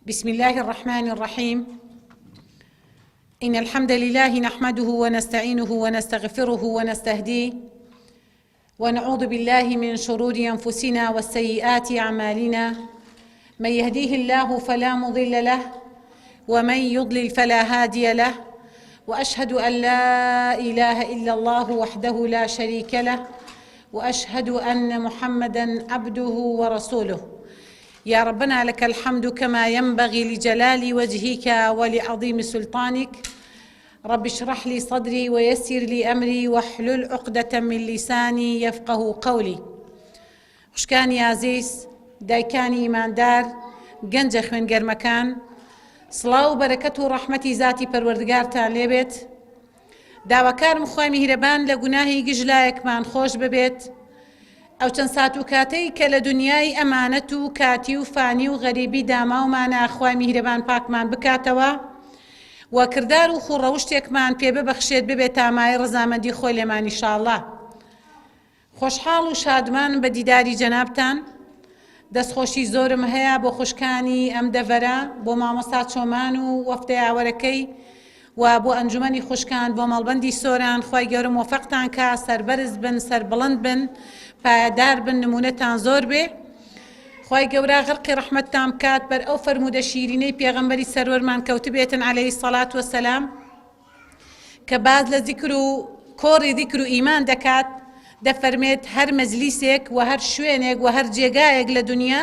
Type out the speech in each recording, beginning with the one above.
بسم الله الرحمن الرحيم. إن الحمد لله نحمده ونستعينه ونستغفره ونستهديه ونعوذ بالله من شرور أنفسنا والسيئات أعمالنا. من يهديه الله فلا مضل له ومن يضلل فلا هادي له، وأشهد أن لا إله إلا الله وحده لا شريك له، وأشهد أن محمدًا عبده ورسوله. يا ربنا لك الحمد كما ينبغي لجلال وجهك ولعظيم سلطانك. رب اشرح لي صدري ويسر لي أمري واحلل عقدة من لساني يفقه قولي. خوشکانی عزیز، دایکانی ایماندار، گەنجە خوێنگەرمەکان، سڵاو و بەرەکەت و ڕەحمەتی ذاتی پەروەردگارتان لێبێت. داواکارم خوای میهرەبان لە گوناهی گژلایەکمان خۆش ببێت. ئەو چەند سات و کاتەی کە لە دنیای ئەمانەت و کاتی و فانی و غەریبی داماومانە خوای میهرەبان پاکمان بکاتەوە و کردار و خوڕەوشتێکمان پێ ببەخشێت ببێت تامای ڕەزامەندی خۆی لێمان ئینشاءڵڵا. خۆشحاڵ و شادمانم بە دیداری جەنابتان. دەستخۆشی زۆرم هەیە بۆ خوشکانی ئەم دەڤەرە، بۆ مامۆستا چۆمان و وەفتەی ئاوەرەکەی و بۆ ئەنجومەنی خوشکان، بۆ مەڵبەندی سۆران. خوای گەورە موفەقتان کە، سەربەرز بن، سەربڵند بن، پایدار بن، نمونەتان زۆر بێ. خوای گەورە غەرقی ڕەحمەتتان بکات بەر ئەو فەرموودە شیرینەی پێغەمبەری سەرۆرمان کەوتبێتن عەلەیهی سەڵات وەسەلام، کە باز لە زیکر و کۆڕی زیکر و ئیمان دەکات. دەفەرمێت هەر مەجلیسێک و هەر شوێنێک و هەر جێگایەک لە دنیا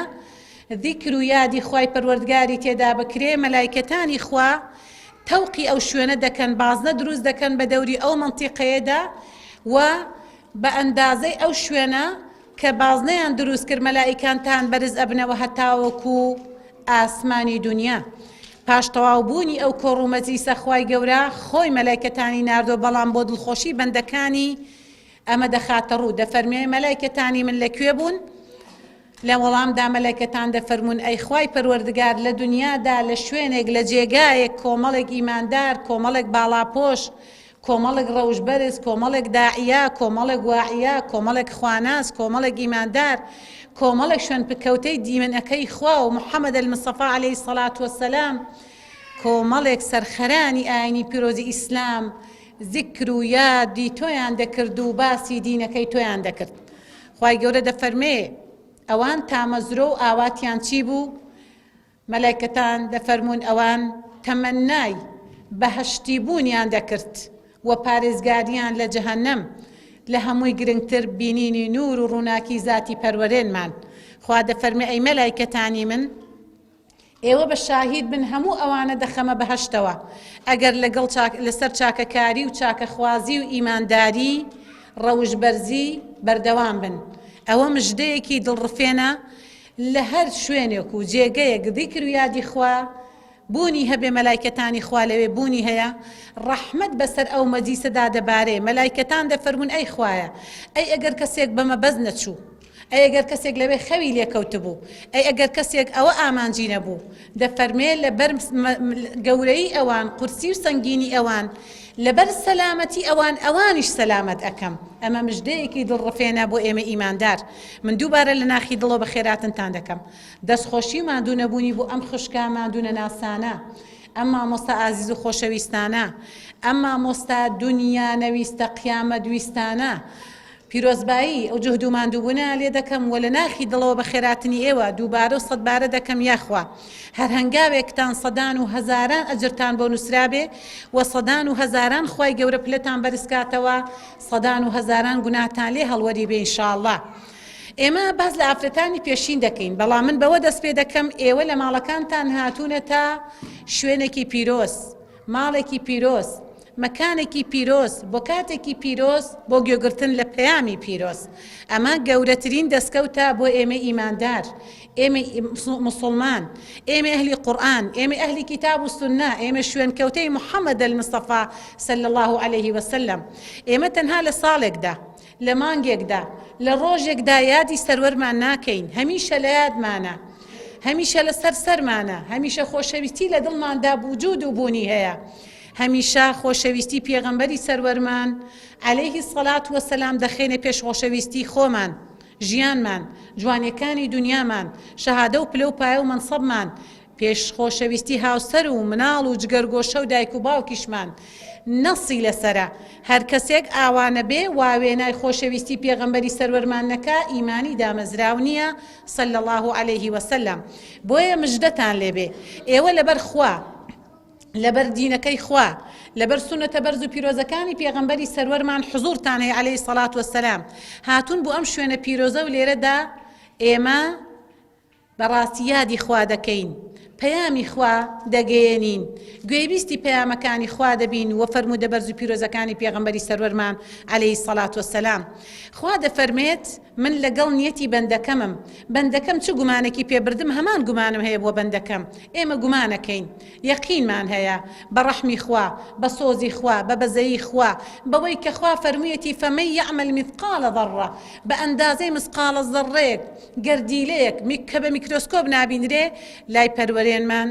زیکر و یادی خوای پەروەردگاری تێدا بکرێ، مەلایکەتانی خوا تەوقی ئەو شوێنە دەکەن، بازنە دروست دەکەن بە دەوری ئەو مەنتیقەیەدا و بە ئەندازەی ئەو شوێنە کە بازنەیان دروست کرد مەلایکانتان بەرز ئەبنەوە هەتاوەکو ئاسمانی دنیا. پاش تەواوبوونی ئەو کۆڕ و مەجلیسە خوای گەورە خۆی مەلایکەتانی ناردۆ، بەڵام بۆ دڵخۆشی بەندەکانی ئەمە دەخاتە ڕوو. دەفەرمێ مەلایکەتانی من لەکوێ بوون؟ لە وەڵامدا مەلایکەتان دەفەرمون ئەی خوای پەروەردگار، لە دنیادا لە شوێنێک لە جێگایەک کۆمەڵێک ئیماندار، کۆمەڵێک باڵاپۆش، کۆمەڵێک ڕەوشبەرز، کۆمەڵێک داعیا، کۆمەڵێک واعیا، کۆمەڵێک خواناس، کۆمەڵێک ئیماندار، کۆمەڵێک شوێن پکەوتەی دیمەنەکەی خوا و محەممەد المصطفى عەلەیهی سەڵات وەسەلام، کۆمەڵێک سەرخەرانی ئاینی پیرۆزی ئیسلام زیکر و یادی تۆیان دەکرد و باسی دینەکەی تۆیان دەکرد. خوای گەورە دەفەرمێ ئەوان تامەزرۆ و ئاواتیان چی بوو؟ مەلایکەتان دەفەرمون ئەوان تەمەنای بەهەشتی بوونیان دەکرد و پارێزگاریان لە جەهەنەم لە هەمووی گرنگتر بینینی نور و ڕووناکی ذاتی پەروەرێنمان. خوا دەفەرمێ ئەی مەلایکەتانی من، ئێوە بە شاهید بن هەموو ئەوانە دەخەمە بەهەشتەوە ئەگەر لەسەر چاکەکاری و چاکەخوازی و ئیمانداری ڕەوشبەرزی بەردەوام بن. ئەوە مژدەیەکی دڵڕفێنە لە هەر شوێنێک و جێگەیەک زیکر و یادی خوا بوونی هەبێ، مەلایکەتانی خوا لەوێ بوونی هەیە، ڕەحمەت بەسەر ئەو مەجلیسەدا دەبارێ. مەلایکەتان دەفەرمون ئەی خوایە، ئەی ئەگەر کەسێک بەمە بەز نەچوو، ئەی ئەگەر کەسێک لەوێ خەوی لێکەوت بوو، ئەی ئەگەر کەسێک ئەوە ئامانجی نەبوو، دەفەرمێ لەبەر گەورەی ئەوان، قورسی و سەنگینی ئەوان، لەبەر سەلامەتی ئەوان، ئەوانیش سەلامەت ئەکەم. ئەمە مژدەیەکی دڵڕفێنە بۆ ئێمە ئیماندار. من دووبارە لە ناخی دڵەوە بە خێراتنتان دەکەم. دەستخۆشی ماندوو نەبوونی بۆ ئەم خوشکا ماندوو نەناسانە، ئەم مامۆستا ئازیز و خۆشەویستانە، ئەم مامۆستا دنیا نەویستە قیامەت دویستانە، پیرۆزبایی ئەو جهد و ماندووبوونە لێ دەکەم و لە ناخی دڵەوە بە خێراتنی ئێوە دووبارە و سەدبارە دەکەم یاخوا هەر هەنگاوێکتان سەدان و هەزاران ئەجرتان بۆ نووسرابێ و سەدان و هەزاران خوای گەورە پلەتان بەرزکاتەوە، سەدان و هەزاران گوناهتان لێ هەڵوەری بێ ئینشاءڵڵا. ئێمە باز لە ئافرەتانی پێشین دەکەین، بەڵام من بەوە دەست پێ دەکەم ئێوە لە ماڵەکانتان هاتوونە تا شوێنێکی پیرۆز، ماڵێکی پیرۆز، مەکانێکی پیرۆز، بۆ کاتێکی پیرۆز، بۆ گوێگرتن لە پەیامی پیرۆز. ئەمە گەورەترین دەستکەوتە بۆ ئێمە ئیماندار، ئێمە مسلمان، ئێمە ئەهلی قورئان، ئێمە ئەهلی کتاب و سونە، ئێمە شوێنکەوتەی محەممەد المصطفى صلی الله علیه وسلم. ئێمە تەنها لە ساڵێکدا، لە مانگێکدا، لە ڕۆژێکدا یادی سەروەرمان ناکەین، هەمیشە لە یادمانە، هەمیشە لەسەر سەرمانە، هەمیشە خۆشەویستی لە دڵماندا بوجود و بوونی هەیە، هەمیشە خۆشەویستی پێغەمبەری سەروەرمان عەلەیهی سەڵات وەسەلام دەخێنێ پێش خۆشەویستی خۆمان، ژیانمان، جوانیەکانی دنیامان، شەهادە و پلە و پایە و مەنسەبمان، پێش خۆشەویستی هاوسەر و مناڵ و جگەرگۆشە و دایک و باوکیشمان نەسی لەسرە هەر کەسێک ئاوانە بێ واوێنای خۆشەویستی پێغەمبەری سەروەرمان نەکا ئیمانی دامەزراو نییە صلی الله عليه وسلم. بۆیە مژدەتان لێبێ ئێوە لەبەر خوا لەبەر دینەکەی خوا لەبەر سونەتە بەرز و پیرۆزەکانی پێغەمبەری سەروەرمان حزورتان هەیە عەلەیهی سەڵات وەسەلام هاتوون بۆ ئەم شوێنە پیرۆزە و لێرەدا ئێمە بەڕاستی یادی خوا دەکەین پەیامی خوا دەگەیەنین گوێبیستی پەیامەکانی خوا دەبین و فەرموودە بەرز و پیرۆزەکانی پێغەمبەری سەروەرمان عەلەیهی سەڵات وەسەلام. خوا دەفەرمێت من لەگەڵ نیەتی بەندەکەمم بەندەکەم چ گومانێکی پێبردم هەمان گومانم هەیە بۆ بەندەکەم ئێمە گومانەکەین یەقینمان هەیە بە ڕەحمی خوا بە سۆزی خوا بە بەزەیی خوا بەوەی کە خوا فەرموویەتی فەمەن یەعمەل مثقال ذەڕە بە ئەندازەی مسقالە زەڕەیەک گەردیلەیەک کە بە میکرۆسکۆپ نابینرێ لای پەروەرێنمان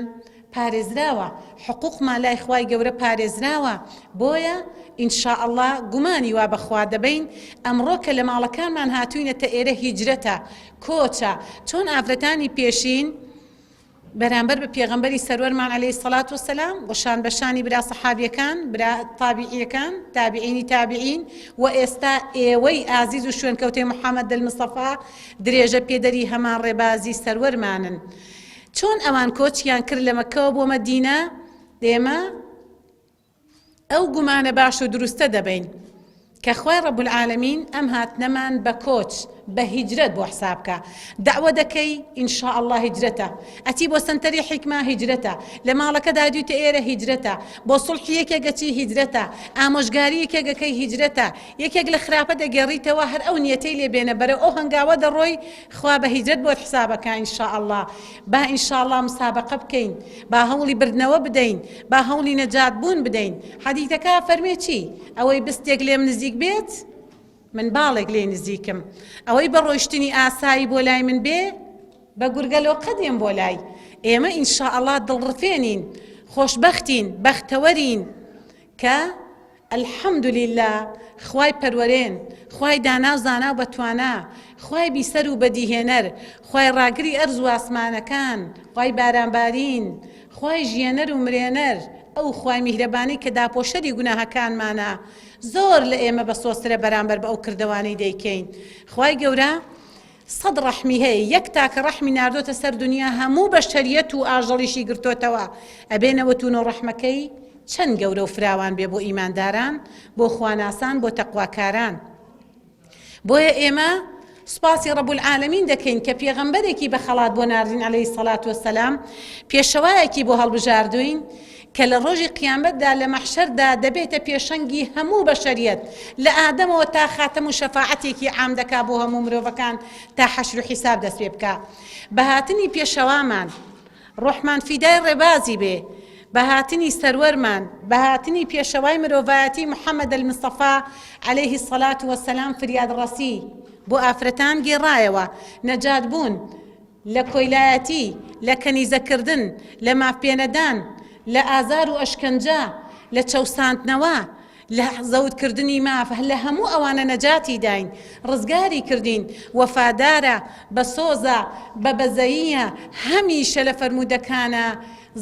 پارێزراوە حقوقمان لای خوای گەورە پارێزراوە. بۆیە ئینشاء الله گومانی وا بەخوا دەبین ئەمڕۆ کە لە ماڵەکانمان هاتووینەتە ئێرە هیجرەتە کۆچە چۆن ئافرەتانی پێشین بەرامبەر بە پێغەمبەری سەروەرمان عەلەیهی سەڵات وەسەلام وەشان بەشانی برا سەحابیەکان برا تابعیەکان تابعینی تابعین و ئێستا ئێوەی ئازیز و شوێنکەوتەی محەممەد المستەفا درێژە پێدەری هەمان ڕێبازی سەروەرمانن. چۆن ئەوان کۆچیان کرد لە مەکەوە بۆ مەدینە دێمە ئەو گومانە باش و دروستە دەبین کە خوای رب العالمین ئەم هاتنەمان بە کۆچ بە هیجرەت بۆ حسابکە دعوە دەکەی ئینشاء الله هیجرەتە ئەتی بۆ سنتەری حیکما هیجرەتە لە ماڵەکەدا دویتە ئێرە هیجرەتە بۆ سڵحی یەکێکەچی هیجرەتە ئامۆژگاری یەکێکەکەی هیجرەتە یەکێک لە خراپە دەگەڕیتەوە هەر ئەو نیەتەی لێ بێنە بەرە ئەو هەنگاوە دەڕۆی خوا بە هیجرەت بۆ حسابەکە ئینشاء الله با ئینشاء الله مسابقە بکەین با هەوڵی بردنەوە بدەین با هەوڵی نەجات بوون بدەین. حەدیثەکە فەرمێ چی ئەوەی بستێک لێم نزیک بێت من باڵێک لێ نزیکم ئەوەی بە ڕۆیشتنی ئاسایی بۆ لای من بێ بە گورگەلۆ قەدێم بۆ لای ئێمە ئینشاء الله دڵڕفێنین خۆشبەختین بەختەوەرین کە الحەمدولله خوای پەروەرێن خوای دانا و زانا و بەتوانا خوای بیسەر و بەدیهێنەر خوای ڕاگری ئەرز و ئاسمانەکان خوای بارانبارین خوای ژیانەر و مرێنەر ئەو خوای میهرەبانی کە داپۆشەری گوناهەکانمانە زۆر لە ئێمە بە سۆسرە بەرامبەر بە ئەو کردەوانەی دەیکەین. خوای گەورە سەد ڕەحمی هەیە یەک تاکە ڕەحمی ناردۆتە سەر دنیا هەموو بەشەریەت و ئاژەڵیشی گرتۆتەوە ئەبێنەوە تون و ڕەحمەکەی چەند گەورە و فراوان بێ بۆ ئیمانداران بۆ خواناسان بۆ تەقواکاران. بۆیە ئێمە سپاسی رب العالمین دەکەین کە پێغەمبەرێکی بە خەڵات بۆ ناردین عەلەیهی سەڵات وەسەلام پێشەوایەکی بۆ هەڵبژاردوین کە لە ڕۆژی قیامەتدا لە مەحشەردا دەبێتە پێشەنگی هەموو بەشەریەت لە ئادەمەوە تا خاتەم و شەفاعەتێکی عام دەکا بۆ هەموو مرۆڤەکان تا حەشر و حیساب دەست پێ بکا. بەهاتنی پێشەوامان ڕۆحمان فیدای ڕێبازی بێ بەهاتنی سەروەرمان بەهاتنی پێشەوای مرۆڤایەتی محەممەد المستەفا عەلەیهی سەڵات وەسەلام فریادڕەسی بۆ ئافرەتان گێڕایەوە نەجات بوون لە کۆیلایەتی لە کەنیزەکردن لە مافپێنەدان لە ئازار و ئەشکەنجە لە چەوساندنەوە لە زەوتکردنی ماف لە هەموو ئەوانە نەجاتی داین ڕزگاری کردین وەفادارە بە سۆزە بە بەزەییە هەمیشە لە فەرموودەکانە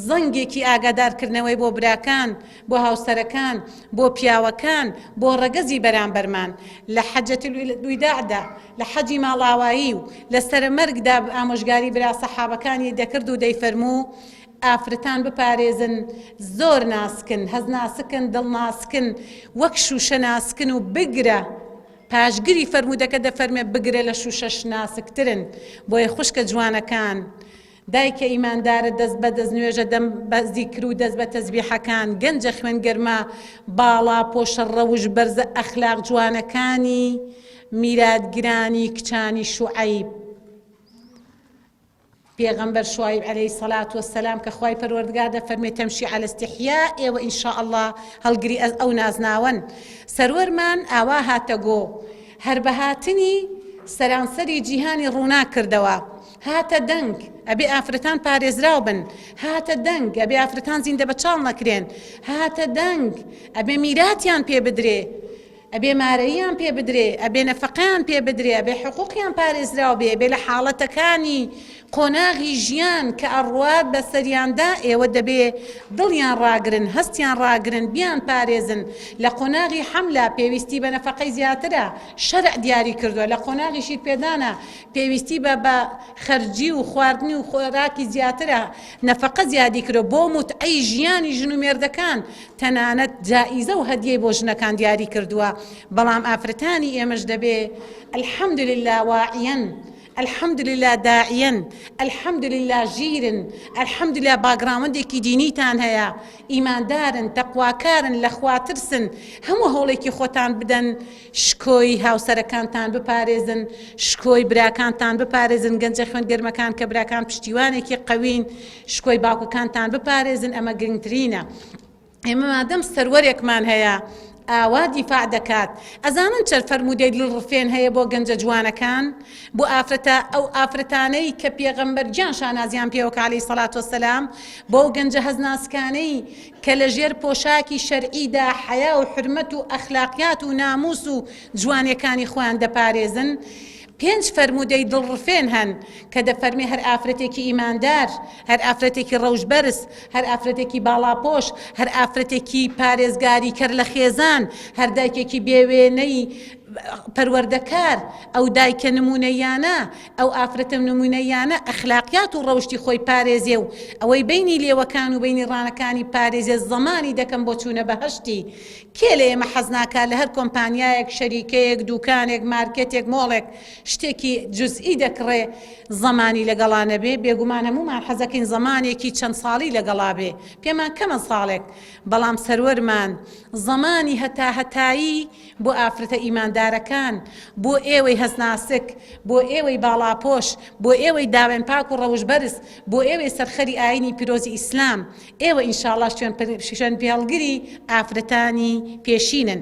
زەنگێکی ئاگادارکردنەوەی بۆ براکان بۆ هاوسەرەکان بۆ پیاوەکان بۆ ڕەگەزی بەرامبەرمان لە حەجەتل وداعدا لە حەجی ماڵاوایی و لە سەرمەرگدا ئامۆژگاری برا سەحابەکانی دەکرد و دەیفەرموو ئافرەتان بپارێزن زۆر ناسکن هەز ناسکن دڵ ناسکن وەک شوشە ناسکن و بگرە پاشگری فەرموودەکە دەفەرمێ بگرە لە شوشەش ناسکترن بۆیە خوشکە جوانەکان دایکە ئیماندارە دەست بە دەست نوێژە دەم بە زیکر و دەست بە تەسبیحەکان گەنجە خوێنگەرمە باڵا پۆشە ڕەوش بەرزە ئەخلاق جوانەکانی میراتگرانی کچانی شوعەیب پێغەمبەر شوایب عەلەیهی سەڵات وەسەلام کە خوای پەروەردگار دەفەرمێ تەمشی عەلە استیحیا ئێوە ئینشاء الله هەڵگری ئەو نازناون سەروەرمان ئاوا هاتەگۆ هەر بەهاتنی سەرانسەری جیهانی ڕوونا کردەوە هاتە دەنگ ئەبێ ئافرەتان پارێزراو بن هاتە دەنگ ئەبێ ئافرەتان زیندە بەچاڵ نەکرێن هاتە دەنگ ئەبێ میراتیان پێ بدرێ ئەبێ مارەییان پێ بدرێ ئەبێ نەفەقەیان پێ بدرێ ئەبێ حقوقیان پارێزراو بێ ئەبێ لە حاڵەتەکانی قۆناغی ژیان کە ئەڕوات بە سەریاندا ئێوە دەبێ دڵیان ڕاگرن هەستیان ڕاگرن بیان پارێزن لە قۆناغی حەملا پێویستی بە نەفەقەی زیاترە شەرع دیاری کردووە لە قۆناغی شیرپێدانە پێویستی بە خەرجی و خواردنی و خۆراکی زیاترە نەفەقە زیادی کردو بۆ متعەی ژیانی ژن و مێردەکان تەنانەت جائیزە و هەدیەی بۆ ژنەکان دیاری کردووە بەڵام ئافرەتانی ئێمەش دەبێ الحەمدولله واعیەن الحەمدولله داعیەن الحەمدولله ژیرن الحەمدولله باگراوندێکی دینیتان هەیە ئیماندارن تەقواکارن لە خوا ترسن هەموو هەوڵێکی خۆتان بدەن شکۆی هاوسەرەکانتان بپارێزن شکۆی براکانتان بپارێزن گەنجە خوێنگەرمەکان کە براکان پشتیوانێکی قەوین شکۆی باوکەکانتان بپارێزن ئەمە گرنگترینە ئێمە مادەم سەروەرێکمان هەیە ئاوا دیفاع دەکات ئەزانن چەند فەرمودەی دڵڕفێن هەیە بۆ گەنجە جوانەکان بۆ ئافرەتە ئەو ئافرەتانەی کە پێغەمبەر گیان شانازیان پێوەکە عەلەیهی سەڵات وەسەلام بۆ گەنجە هەزناسکانەی کە لەژێر پۆشاکی شەرعیدا حەیا و حرمەت و ئەخلاقیات و ناموس و جوانیەکانی خۆیان دەپارێزن 5 فەرمودەی دڵڕفێن هەن کە دەفەرمێ هەر ئافرەتێکی ئیماندار هەر ئافرەتێکی ڕەوشبەرز هەر ئافرەتێکی باڵاپۆش هەر ئافرەتێکی پارێزگاری کرد لە خێزان هەر دایکێکی بێوێنەی پەروەردەکار ئەو دایکە نمونەیانە ئەو ئافرەتە نمونەیانە ئەخلاقیات و ڕەوشتی خۆی پارێزێ و ئەوەی بینی لێوەکان و بینی ڕانەکانی پارێزێ زەمانی دەکەم بۆ چوونە بەهەشتی کێ لە ئێمە حەز ناکات لە هەر کۆمپانیایەک شەریکەیەک دوکانێک مارکێتێک مۆڵێک شتێکی جزئی دەکڕێ زەمانی لەگەڵانە بێ بێگومان هەمومان حەزەکەین زەمانێکی چەند ساڵی لەگەڵا بێ پێمان کەمە ساڵێک بەڵام سەروەرمان زەمانی هەتایی بۆ ئافرەتە ئیماندارەکان بۆ ئێوەی هەزناسک بۆ ئێوەی باڵاپۆش بۆ ئێوەی داوێن پاک و ڕەوشبەرز بۆ ئێوەی سەرخەری ئاینی پیرۆزی ئیسلام ئێوە ئینشاءڵڵا شوێن پێڵگری ئافرەتانی پێشینن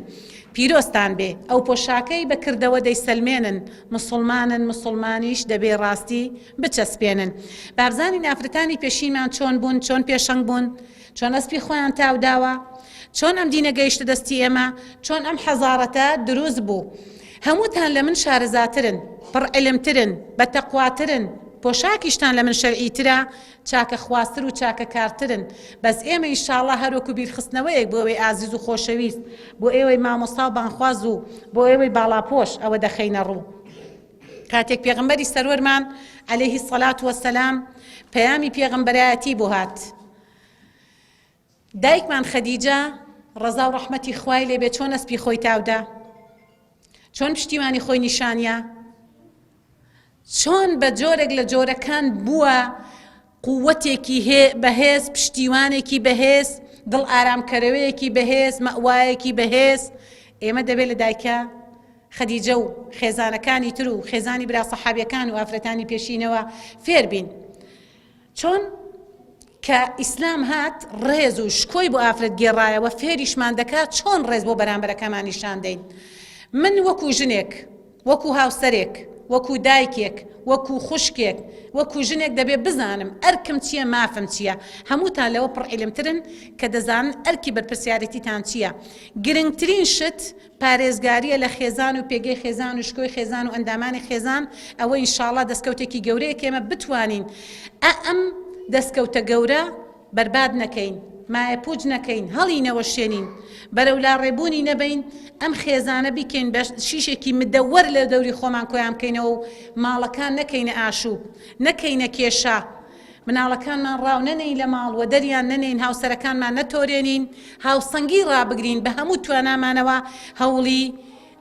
پیرۆستان بێ ئەو پۆشاکەی بەکردەوە دەیسەلمێنن مسلمانن مسلمانیش دەبێ ڕاستی بچەسپێنن بابزانین ئافرەتانی پێشینمان چۆن بوون چۆن پێشەنگ بوون چۆن ئەسپی خۆیان تاوداوە چۆن ئەم دینە گەیشتە دەستی ئێمە چۆن ئەم حەزارەتە دروست بوو هەمووتان لە من شارەزاترن پڕعلمترن بەتەقواترن پۆشاکیشتان لە من شەرعیترە چاکە خواستر و چاکە کارترن بەس ئێمە ئینشاءڵڵا هەروەکو بیرخستنەوەیەک بۆ ئێوەی ئازیز و خۆشەویست بۆ ئێوەی مامۆستا و بانخواز و بۆ ئێوەی باڵاپۆش ئەوە دەخەینە ڕوو کاتێک پێغەمبەری سەروەرمان عەلەیهی سەڵات وەسەلام پەیامی پێغەمبەرایەتی بۆ هات دایکمان خەدیجە ڕەزا و ڕەحمەتی خوای لێبێ چۆن ئەسپی خۆی تاودا چۆن پشتیوانی خۆی نیشانیە چۆن بە جۆرێک لە جۆرەکان بووە قووەتێکی بەهێز پشتیوانێکی بەهێز دڵ ئارامکەرەوەیەکی بەهێز مەوایەکی بەهێز ئێمە دەبێت لە دایکە خەدیجە و خێزانەکانی تر و خێزانی برا سەحابیەکان و ئافرەتانی پێشینەوە فێر بین چۆن کە ئیسلام هات ڕێز و شکۆی بۆ ئافرەت گێڕایەوە فێریشمان دەکات چۆن ڕێز بۆ بەرامبەرەکەمان نیشان دەین من وەکو ژنێک وەکو هاوسەرێک وەکو دایکێک وەکو خوشکێک وەکو ژنێک دەبێ بزانم ئەرکم چییە مافم چییە هەمووتان لەوە پڕعیلمترن کە دەزانن ئەرکی بەرپرسیارەتیتان چییە گرنگترین شت پارێزگاریە لە خێزان و پێگەی خێزان و شکۆی خێزان و ئەندامانی خێزان ئەوە ئینشاءڵڵا دەستکەوتێکی گەورەیە کە ئێمە بتوانین ئەم دەستکەوتە گەورە بەرباد نەکەین مایە پوچ نەکەین هەڵی نەوەشێنین بەرەو لا ڕێبوونی نەبین ئەم خێزانە بیکەین بە شیشێکی مدەوەر لە دەوری خۆمان کۆیان بکەینەوە و ماڵەکان نەکەینە ئاشوب نەکەینە کێشە مناڵەکانمان ڕاو نەنەین لە ماڵ و دەریان نەنین هاوسەرەکانمان نەتۆرێنین هاوسەنگی ڕابگرین بە هەموو توانامانەوە هەوڵی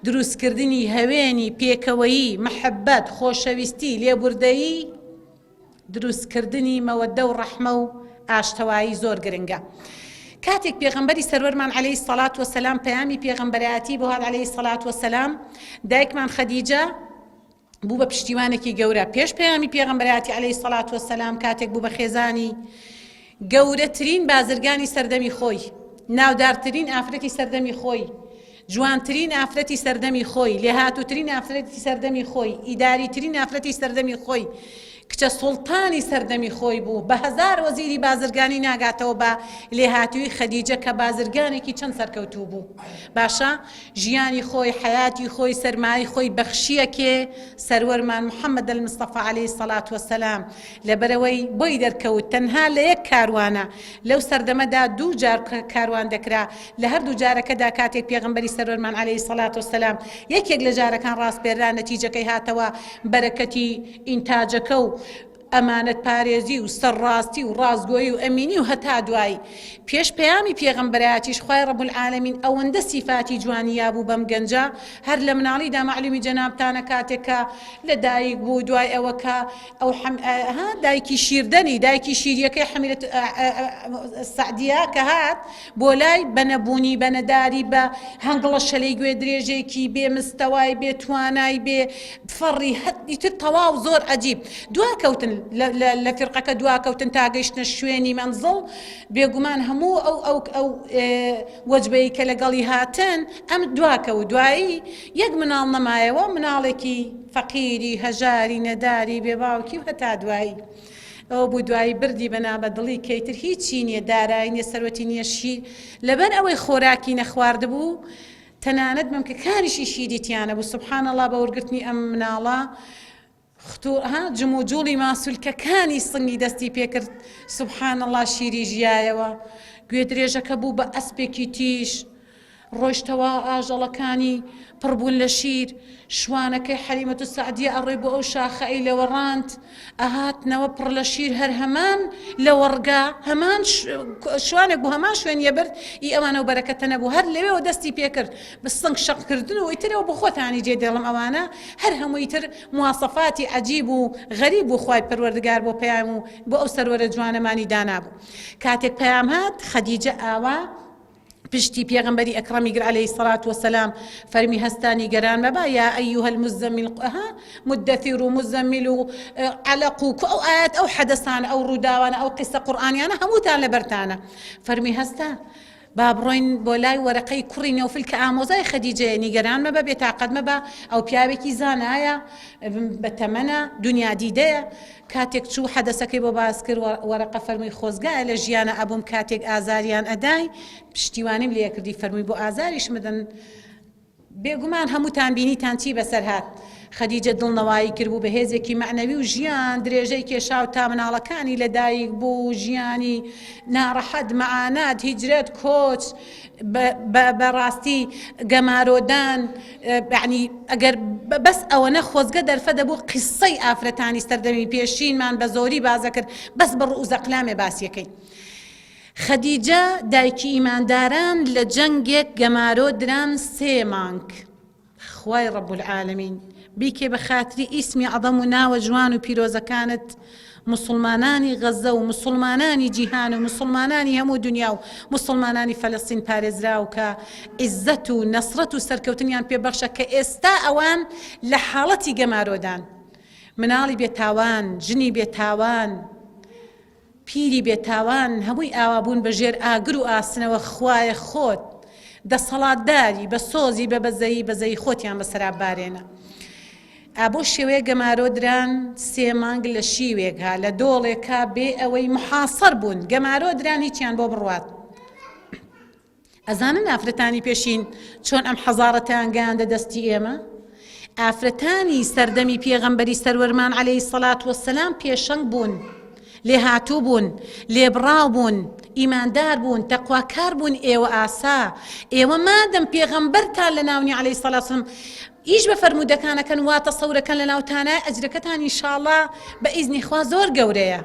دروستکردنی هەوێنی پێکەوەیی محەبەت خۆشەویستی لێبوردەیی دروستکردنی مەوەدە و ڕەحمە و ئاشتەوایی زۆر گرنگە کاتێک پێغەمبەری سەروەرمان عەلەیهی سەڵات وەسەلام پەیامی پێغەمبەرایەتی بۆ هات عەلەیهی سەڵات وەسەلام دایکمان خەدیجە بوو بە پشتیوانێکی گەورە پێش پەیامی پێغەمبەرایەتی عەلەیهی سەڵات وەسەلام کاتێک بوو بە خێزانی گەورەترین بازرگانی سەردەمی خۆی ناودارترین ئافرەتی سەردەمی خۆی جوانترین ئافرەتی سەردەمی خۆی لێهاتووترین ئافرەتی سەردەمی خۆی ئیداریترین ئافرەتی سەردەمی خۆی کچە سوڵتانی سەردەمی خۆی بوو بە هەزار وەزیری بازرگانی ناگاتەوە بە لێهاتووی خەدیجە کە بازرگانێکی چەند سەرکەوتوو بوو. باشە ژیانی خۆی حیاتی خۆی سەرمای خۆی بەخشیەکێ سەروەرمان محەممەد المستەفا عەلەیهی سەڵات وەسەلام لەبەرەوەی بۆی دەرکەوت تەنها لە یەک کاروانە لەو سەردەمەدا 2 جار کاروان دەکرا لە هەردوو جارەکەدا کاتێک پێغەمبەری سەروەرمان عەلەیهی سەڵات وەسەلام یەکێک لە جارەکان ڕاستپێرا نەتیجەکەی هاتەوە بەرەکەتی ئینتاجەکە و ئەمانەت پارێزی و سەرڕاستی و ڕازگۆیی و ئەمینی و هەتا دوایی پێش پەیامی پێغەمبەرایەتیش خوای ڕەب العالەمین ئەوەندە سیفاتی جوانییا بوو بەم گەنجە هەر لە مناڵیدا مەعلومی جەنابتانە کاتێکە لە دایک بوو دوای ئەوەکە ئەو دایکی شیردەنی دایکی شیریەکەی حەمیلەت سەعدیە کە هات بۆ لای بەنەبوونی بەنەداری بە هەنگڵە شەلەی گوێ درێژێکی بێ مستەوای بێ توانای بێ فەڕی هەتی تر تەواو زۆر عەجیب دواکەوتن لە فیرقەکە دواکەوتن تا گەیشتنە شوێنی مەنزڵ بێگومان هەموو ئەو وەجبەی کە لەگەڵی هاتن ئەم دواکەوت دوایی یەک مناڵ نەمایەوە مناڵێکی فەقیری هەژاری نەداری بێباوکی و هەتا دوایی ئەوە بوو دوایی بردی بەنا بە دڵی کەیتر هیچی نییە دارایی نیە سەرەتی نییە شیر لەبەر ئەوەی خۆراکی نەخواردبوو تەنانەت مەمکە کاریشی شیریتیانە بوو سوبحان الله بە وەرگرتنی ئەم مناڵە جم و جوڵی ماسوولکەکانی سنگی دەستی پێکرد سوبحان الله شیری ژیایەوە گوێ درێژەکە بوو بە ئەسپێکی تیژ ڕۆیشتەوە ئاژەڵەکانی پڕبوون لە شیر شوانەکەی حەلیمەت سەعدیە ئەڕێ بۆ ئەو شاخەی لەوە ڕاند ئەهاتنەوە پڕ لە شیر هەر هەمان لە وەڕگا هەمان شوانێک بوو هەمان شوێنیە برد ئی ئەوانە و بەرەکەتە نەبوو هەر لەوێەوە دەستی پێکرد بە سنگ شەقکردن و ئیترەوە بۆ خۆتانی جێ دێڵم ئەوانە هەر هەمووی تر مواسەفاتی عەجیب و غەریب و خوای پەروەردگار بۆ پەیام و بۆ ئەو سەروەرە جوانەمانی دانابوو کاتێک پەیام هات خەدیجە ئاوا پشتی پێغەمبەری ئەکرەمی گر عەلەیهی سەڵات وەسەلام فەرمی هەستانی گەران مەبە یا ئەیوهە المزەمل مدەثیر و مزەمل و عەلەق و ئەو ئایەت ئەو حەدەسانە ئەو ڕووداوانە ئەو قیسە قورئانیانە هەمووتان لەبەرتانە فەرمی هەستا با بڕۆین بۆ لای وەرەقەی کوڕی نەوفل کە ئامۆزای خەدیجەیە نیگەران مەبە بێتاقەت مەبە ئەو پیاوێکی زانایە بە تەمەنە دنیا دیدەیە کاتێک چوو حەدەسەکەی بۆ باس کرد وەرەقە فەرمووی خۆزگایە لە ژیانە ئەبووم کاتێک ئازاریان ئەدای پشتیوانیم لێ کردی فەرمووی بۆ ئازاریش مدەن بێگومان هەمووتان بینیتان چی بەسەر هات خەدیجە دڵنەوایی کردبوو بە هێزێکی معنەوی و ژیان درێژەی کێشا و تا مناڵەکانی لەدایک بوو ژیانی ناڕەحەت مەعانات هیجرەت کۆچ بەڕاستی گەمارۆدان یعنی ئەگەر بەس ئەوەنە خۆزگە دەرفە دەبوو قیسەی ئافرەتانی سەردەمی پێشینمان بە زۆری بازەکرد بەس بە ڕوئوزەقلامێ باسیەکەی خەدیجە دایکی ئیمانداران لە جەنگێک گەمارۆ دران 3 مانگ خوای ڕەب العالەمین بیکێ بە خاتری ئیسمی عەظەم و ناوە جوان و پیرۆزەکانت مسلمانانی غەزە و مسلمانانی جیهان و مسلمانانی هەموو دنیا و مسلمانانی فەلەستین پارێزراو کە عیزەت و نەسرەت و سەرکەوتنیان پێبەخشە کە ئێستا ئەوان لە حاڵەتی گەمارۆدان مناڵی بێتاوان ژنی بێتاوان پیری بێتاوان هەمووی ئاوابوون بە ژێر ئاگر و ئاسنەوە خوایە خۆت دەسەڵاتداری بە سۆزی بە بەزەی خۆتیان بەسەرا بارێنە ئابۆ شێوەیە گەمارۆ دران 3 مانگ لە شیوێکها لە دۆڵێکا بێ ئەوەی محاسەر بوون گەمارۆ دران هیچیان بۆ بڕوات ئەزانن ئافرەتانی پێشین چۆن ئەم حەزارەتیان گەیاندە دەستی ئێمە ئافرەتانی سەردەمی پێغەمبەری سەروەرمان عەلەیهی سەڵات وەسەلام پێشەنگ بوون لێ هاتوو بوون لێبڕاو بوون ئیماندار بوون تەقواکار بوون ئێوە ئاسا ئێوە مادەم پێغەمبەرتان لە ناونی عەلەیهی سەڵات وەسەلام ئیش بە فەرموودەکانەکەن واتە سەورەکەن لە ناوتانە ئەجرەکەتان ئینشاءڵڵا بە ئیزنی خوا زۆر گەورەیە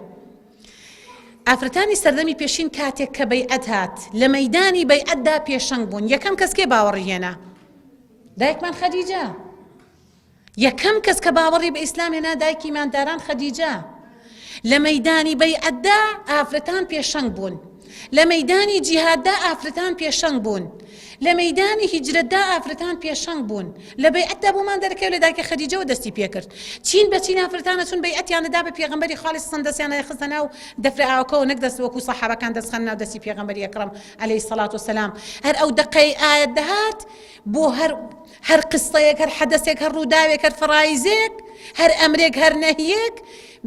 ئافرەتانی سەردەمی پێشین کاتێک کە بەیعەت هات لە مەیدانی بەیعەتدا پێشەنگ بوون یەکەم کەس کێ باوەڕی هێنا دایکمان خەدیجە یەکەم کەس کە باوەڕی بە ئیسلام هێنا دایکی ئیمانداران خەدیجە لە مەیدانی بەیعەتدا ئافرەتان پێشەنگ بوون لە مەیدانی جیهاددا ئافرەتان پێشەنگ بوون لە مەیدانی هیجرەتدا ئافرەتان پێشەنگ بوون لە بەیعەتدا بۆمان دەرەکەوێت لە دایکە خەدیجەوە دەستی پێکرد چین بە چین ئافرەتانە چون بەیعەتیانەدا بە پێغەمبەری خاڵی سەڵام دەستیانە خستە ناو دەفرە ئاوەکەوە نەک دەست وەکو سەحابەکان دەستخەن ناو دەستی پێغەمبەری ئەکرەم عەلەیهی سەڵات وسەلام هەر ئەو دقەی ئایەت دەهات بۆ هەر قسەیەک هەر حەدەسێک هەر ڕووداوێک هەر فڕایزێک هەر ئەمرێک هەر نەهیەک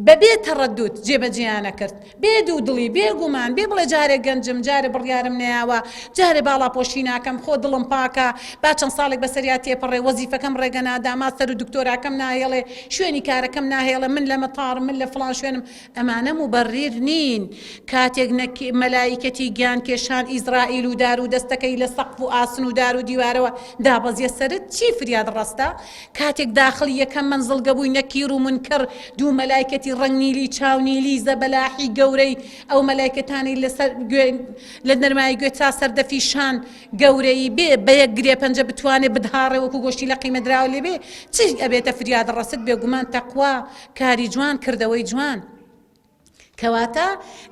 بەبێ تەڕەدوت جێبەجێیانە کرد بێ دوودڵی بێگومان بێ بڵێ جارێ گەنجم جارێ بڕیارم نەیاوە جارێ باڵا پۆشی ناکەم خۆ دڵم پاکە با چەند ساڵێک بەسەریا تێپەڕێ وەزیفەکەم ڕێگە نادا ماستەر و دکتۆراکەم ناهێڵێ شوێنی کارەکەم ناهێڵە من لە مەتاڕم من لە فڵان شوێنم ئەمانە موبەڕیر نین کاتێک مەلایکەتی گیان کێشان ئیزرائیل و دار و دەستەکەی لە سەقف و ئاسن و دار و دیوارەوە دابەزیە سەرت چی فریاد ڕەستە کاتێک داخڵی یەکەم منزڵگە بووی نەکیر و منکەر دوو مەلایکەتی ڕەنگنیلی چاونیلی زەبەلاحی گەورەی ئەو مەلایکەتانی لە نەرمای گوێ تا سەردەفیشان گەورەی بێ بە یەک گرێ پەنجە بتوانێت بدهاڕێ وەکو گۆشتی لە قیمەدراوە لێ بێ چی ئەبێتە فریاد ڕەست بێگومان تەقوا کاری جوان کردەوەی جوان کەواتە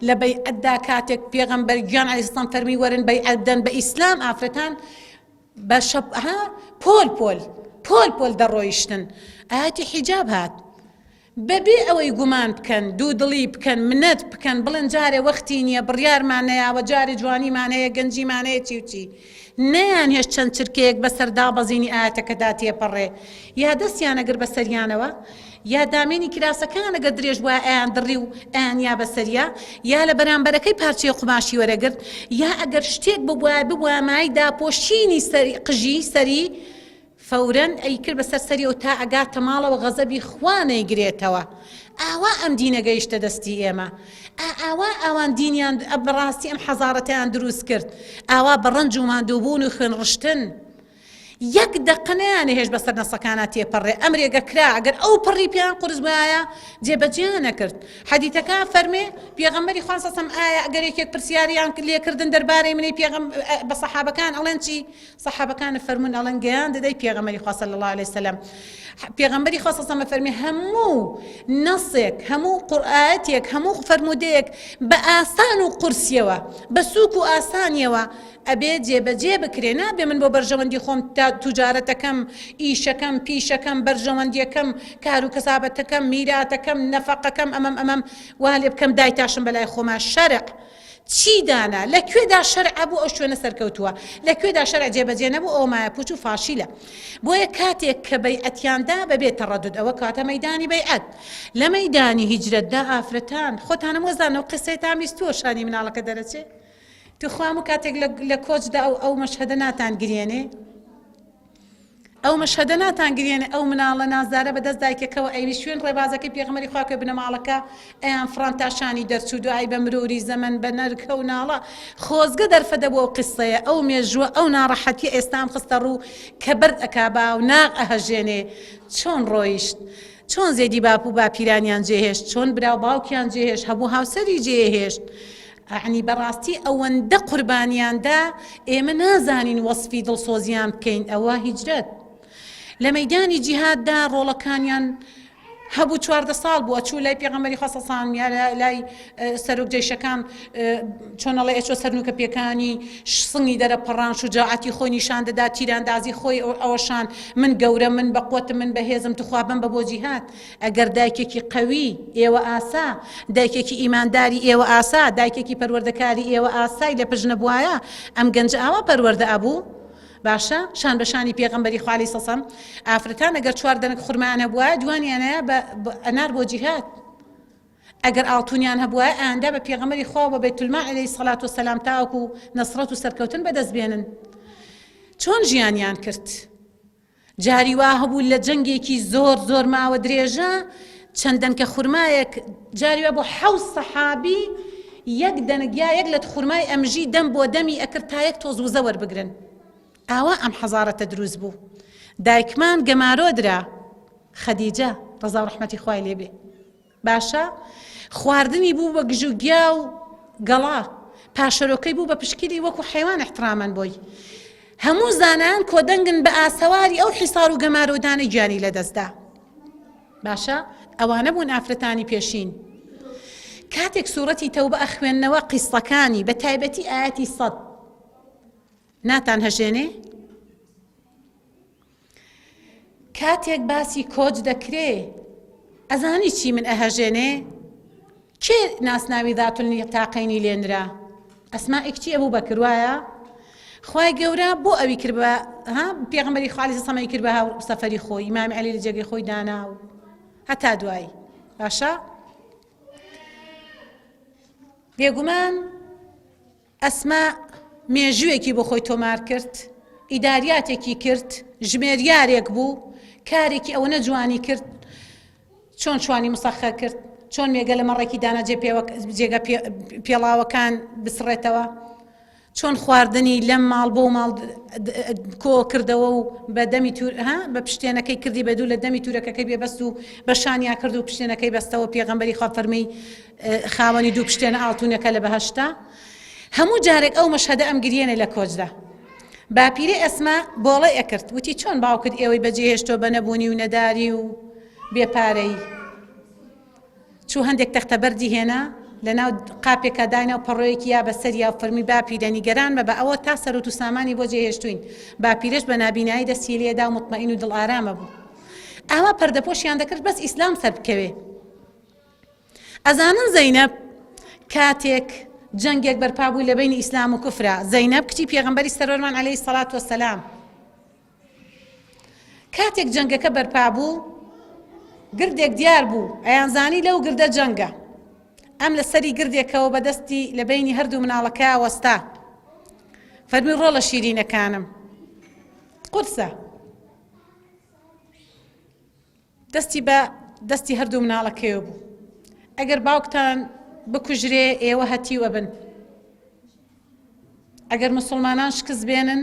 لە بەیعەتدا کاتێک پێغەمبەر گیان عەلەیهی سەڵام فەرمی وەرن بەیعەتدەن بە ئیسلام ئافرەتان بە پۆل دەڕۆیشتن ئاەتی حیجاب هات بەبێ ئەوەی گومان بکەن دوودڵی بکەن منەت بکەن بڵێن جارێ وەختی نییە بڕیارمانەیەوە جارێ جوانیمانەیە گەنجیمانەیە چی و چی نەیان هێش چەند چرکەیەک بەسەر دابەزینی ئاەتەکەدا تێپەڕێ یا دەستیان ئەگەر بەسەریانەوە یا دامێنی کراسەکان ئەگەر درێژ وایە ئەیان دڕی و ئەیان یا بەسەریا یا لە بەرامبەرەکەی پارچەی قوماشی وەرەگرت یا ئەگەر شتێک ببووە مای داپۆشینی قژی سەری فەورەن ئەی کرد بەسەر سەریەوە تا ئەگاتە ماڵەوە غەزەبی خوا نەیگرێتەوە ئاوا ئەم دینە گەیشتە دەستی ئێمە ئاوا ئەوان دینیان بەڕاستی ئەم حەزارەتیان دروست کرد ئاوا بەڕەنج و ماندووبوون و خوێنڕشتن یەک دەقەنەیان هێش بەسەر نەسەکانە تێپەڕێ ئەمرێگە کرا ئەگەر ئەو پڕی پیان قورس بایە جێبەجێیان نەکرد حەدیثەکە فەرمێ پێغەمبەری خوا سەسەم ئایا ئەگەر یەکێک پرسیاریان لێکردن دەربارەی منی بە سەحابەکان ئەڵێن چی سەحابەکانە فەرمون ئەڵێن گەیان دەدەی پێغەمبەری خوا صلی الله علیه وسلم پێغەمبەری خوا سەسەم فەرمێ هەموو نەسێک هەموو قورئاتێک هەموو فەرمودەیەک بە ئاسان و قورسیەوە بە سووک و ئاسانیەوە ئەبێ جێبەجێ بکرێ نابێ من بۆ بەرژەوەندی خۆم توجارەتەکەم ئیشەکەم پیشەکەم بەرژەوەندیەکەم کار و کەسابەتەکەم میراتەکەم نەفەقەکەم ئەمەم وا لێ بکەم دایتاشم بەلای خۆما شەرع چی دانا لەکوێدا شەرع بوو ئەو شوێنە سەرکەوتووە لەکوێدا شەرع جێبەجێ نەبوو ئەو مایە پوچ و فاشیلە بۆیە کاتێک کە بەیعەتیاندا بەبێ تەڕەدود ئەوە کاتە مەیدانی بەیعەت لە مەیدانی هیجرەتدا ئافرەتان خۆتانە وەزانەوە قسەی تامیستووە شانی مناڵەکە دەرەچێ توخوام و کاتێک لە کۆچدا ئەو مەشهەدە ناتان گرێنێ ئەو مەشهەدە ناتان گرێنێ ئەو مناڵە نازدارە بەدەست دایکەکەەوە ئەیوی شوێن ڕێبازەکەی پێغەمبەری خوا بنە ماڵەکە ئەیان فڕانتاشانی دەرچوو دوای بە مروری زەمن بە نەرکە و ناڵە خۆزگە دەرفەدە بۆ ئەو قسەیە ئەو مێژووە ئەو ناڕەحەتی ئێستام خستە ڕوو کە بەرد ئەکابا و ناق ئەهەژێنێ چۆن ڕۆیشت چۆن زێدی باپ و باپیرانیان جێهێشت چۆن براو باوکیان جێهێشت هەموو هاوسەری جێهێشت يعني براستي ئەوەندە قوربانیاندا ئێمە نازانین وەصفی دڵسۆزیان بکەین ئەوە هیجرەت لە مەیدانی جیهاددا ڕۆڵەکانیان هەبوو 14 ساڵ بووە چوو لای پێغەمبەری خوا صلی الله علیه و سلم یا لای سەرۆک جەیشەکان چۆنەڵێ ئەچۆ سەرنووکە پێکانی سنگی دەرەپەڕان شوجاعەتی خۆی نیشان دەدا تیراندازی خۆی ئەوەشان من گەورە من بەقوتم من بەهێزم توخوا بم بە بۆ جیهاد ئەگەر دایکێکی قەوی ئێوە ئاسا دایکێکی ئیمانداری ئێوە ئاسا دایکێکی پەروەردەکاری ئێوە ئاسای لە پژنە بوایە ئەم گەنجە ئاوا پەروەردە ئەبوو باشە شان بەشانی پێغەمبەری خوا عەلەیهی سەڵام ئافرەتان ئەگەر 4 دەنگ خوڕمایان هەبووە جوانیانەیە بە ئەنار بۆ جیهاد ئەگەر ئاڵتونیان هەبووە ئەیاندا بە پێغەمبەری خوا بە بەیتولمال عەلەیهی سەڵات وسەلام تاوەکو نەسرەت و سەرکەوتن بەدەست بێنن چۆن ژیانیان کرد جاری وا هەبوو لە جەنگێکی زۆر ماوە درێژە چەندەن کە خوڕمایەک جاری وا بۆ 7 سەحابی یەک دەنگ یا یەک لە خوڕمای ئەمژی دەم بۆ دەمی ئەکرد تا یەک تۆز وزە وەربگرن ئاوا ئەم حەزارەتە دروست بوو دایکمان گەمارۆدرا خەدیجە ڕەزا و ڕەحمەتی خوای لێبێ باشە خواردنی بوو بە گژوگیا و گەڵا پاشەرۆکەی بوو بە پشکیری وەکو حەیوان احترامان بۆی هەموو زانایان کۆدەنگن بە ئاسەواری ئەو حیسار و گەمارۆدانی گیانی لەدەستدا باشە ئەوانە بوون ئافرەتانی پێشین کاتێک سوورەتی تەوبە ئەخوێننەوە قیسەکانی بە تایبەتی ئاەتی 100 ناتان هەژێنێ؟ کاتێک باسی کۆچ دەکرێ ئەزانی چی من ئەهەژێنێ؟ کێ ناسناوی ذاتولنی تاقینی لێنرا؟ ئەسمائی کچی ئەبوو بەکر وایە؟ خوای گەورە بۆ ئەوی کرد بە پێغەمبەری خوا عەلەیهی سەلام کرد بە هاو سەفەری خۆی، ئیمامی عەلی لە جێگەی خۆی دانا و هەتا دوایی. باشە؟ بێگومان ئەسما مێژوویەکی بۆ خۆی تۆمار کرد، ئیداریاتێکی کرد، ژمێریارێک بوو، کارێکی ئەوە نەجوانی کرد، چۆن چوانی مسەخەر کرد، چۆن مێگە لە مەڕێکی دانا جێگە پێڵاوەکان بسڕێتەوە، چۆن خواردنی لەم ماڵ بۆ ماڵ کۆ کردەوە و بە دەمی بە پشتێنەکەی کردی بە دوو لە دەمی تورەکەکەی بێبەست و بە شانیا کرد و پشتێنەکەی بەستەوە. پێغەمبەری خوا فەرمووی خاوەنی دوو پشتێنە ئاڵتوونەکە لە بەهەشتا. هەموو جارێک ئەو مەشهەدە ئەم گریێنە لە کۆچدا. باپیرە ئەسما بۆڵێ ئەکرد، وتی چۆن باوکت ئێوەی بەجێهێشتۆ بە نەبوونی و نەداری و بێپارەی. چوو هەندێک تەختە بەردی هێنا لەناو قاپێکە داینە و پەڕۆیەکی یا بەسەر یا فەرمی باپیرە نیگەران بە ئەوە تا سەرۆت و سامانی بۆ جێهێشتوین. باپیرەش بە نابینایی دەستی لێدا و مطمئین و دڵ ئارامە بوو. ئاوا پەردەپۆشیان دەکرد بەس ئیسلام سەر بکەوێ. ئەزانن زەینەب کاتێک جەنگێک بەرپا بوو لە بینی ئیسلام و کوفرە، زەینەب کچی پێغەمبەری سەرۆرمان عەلەیهی سەڵات وەسەلام، کاتێک جەنگەکە بەرپا بوو گردێک دیار بوو، ئەیانزانی لەو گردە جەنگە. ئەم لە سەری گردێکەوە بەدەستی لە بینی هەردوو مناڵەکە وەستا، فەرمی ڕۆڵە شیرینەکانم قورسە، دەستی بە دەستی هەردوو مناڵەکەیەوە بوو. ئەگەر باوکتان بکوژرێ ئێوە هەتیوە بن، ئەگەر مسلمانان شکست بێنن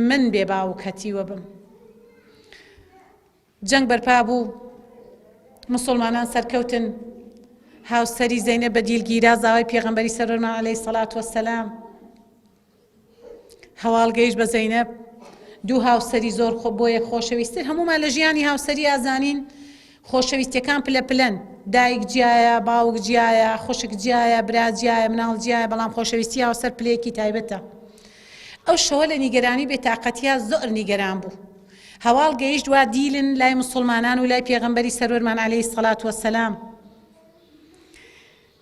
من بێ باوک هەتیوە بم. جەنگ بەرپا بوو، مسلمانان سەرکەوتن، هاوسەری زەینەب بە دیلگیرا زاوای پێغەمبەری سەرۆرمان عەلەیهی سەڵات وەسەلام هەواڵ گەیشت بە زەینەب. دوو هاوسەری زۆر بۆ یەک خۆشەویستتر، هەمومان لە ژیانی هاوسەری ئازانین خۆشەویستیەکان پلە پلەن، دایک جیایە، باوک جیایە، خوشک جیایە، برا جیایە، مناڵ جیایە، بەڵام خۆشەویستی هاوسەر پلەیەکی تایبەتە. ئەو شەوە لە نیگەرانی بێتاقەتیە زۆر نیگەران بوو. هەواڵ گەیشت وا دیلن لای مسلمانان و لای پێغەمبەری سەرۆرمان عەلەیهی سەڵات وەسەلام.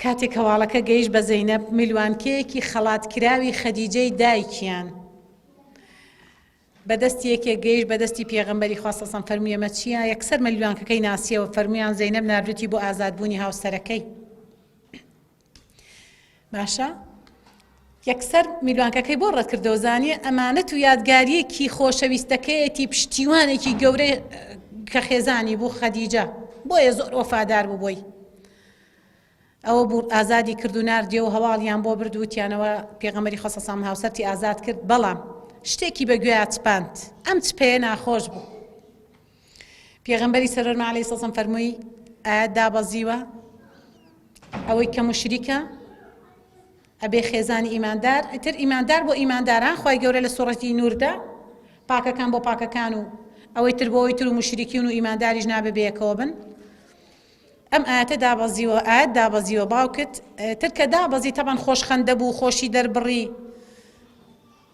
کاتێک هەواڵەکە گەیشت بە زەینەب، میلوانکەیەکی خەڵاتکراوی خەدیجەی دایکیان بەدەستی یەکێک گەیشت بەدەستی پێغەمبەری خوا سەڵسەم فەرمووی ئەمە چییە؟ یەکسەر مەلوانکەکەی ناسیەوە، فەرموویان زەینەب ناردووتی بۆ ئازادبوونی هاوسەرەکەی. باشە؟ یەکسەر میلوانکەکەی بۆ ڕەت کردەوە، زانیە ئەمانەت و یادگاریەکی خۆشەویستەکەیەتی پشتیوانێکی گەورەی کە خێزانی بوو خەدیجە، بۆیە زۆر وەفادار بوو بۆی. ئەوە بوو ئازادی کرد و ناردیە و هەواڵیان بۆ برد و وتیانەوە پێغەمبەری خوا سەڵسەم هاوسەرتی ئازاد کرد، بەڵام شتێکی بەگوێ چپاند، ئەم چپەیە ناخۆش بوو. پێغەمبەری سەرۆرمان عەلەیهی سەڵسەم فەرمووی ئاەت دابەزیوە ئەوەی کە موشریکە ئەبێ خێزانی ئیماندار، ئیتر ئیماندار بۆ ئیمانداران خوای گەورە لە سوورەتی نوردا پاکەکان بۆ پاکەکان و ئەوەی تر بۆ ئەوەی تر و موشریکین و ئیمانداریش نابێ بەیەکەوە بن. ئەم ئاەتە دابەزیوە، ئاەت دابەزیوە باوکت تر کە دابەزی تەبەن خۆشخەندە بوو، خۆشی دەربڕی،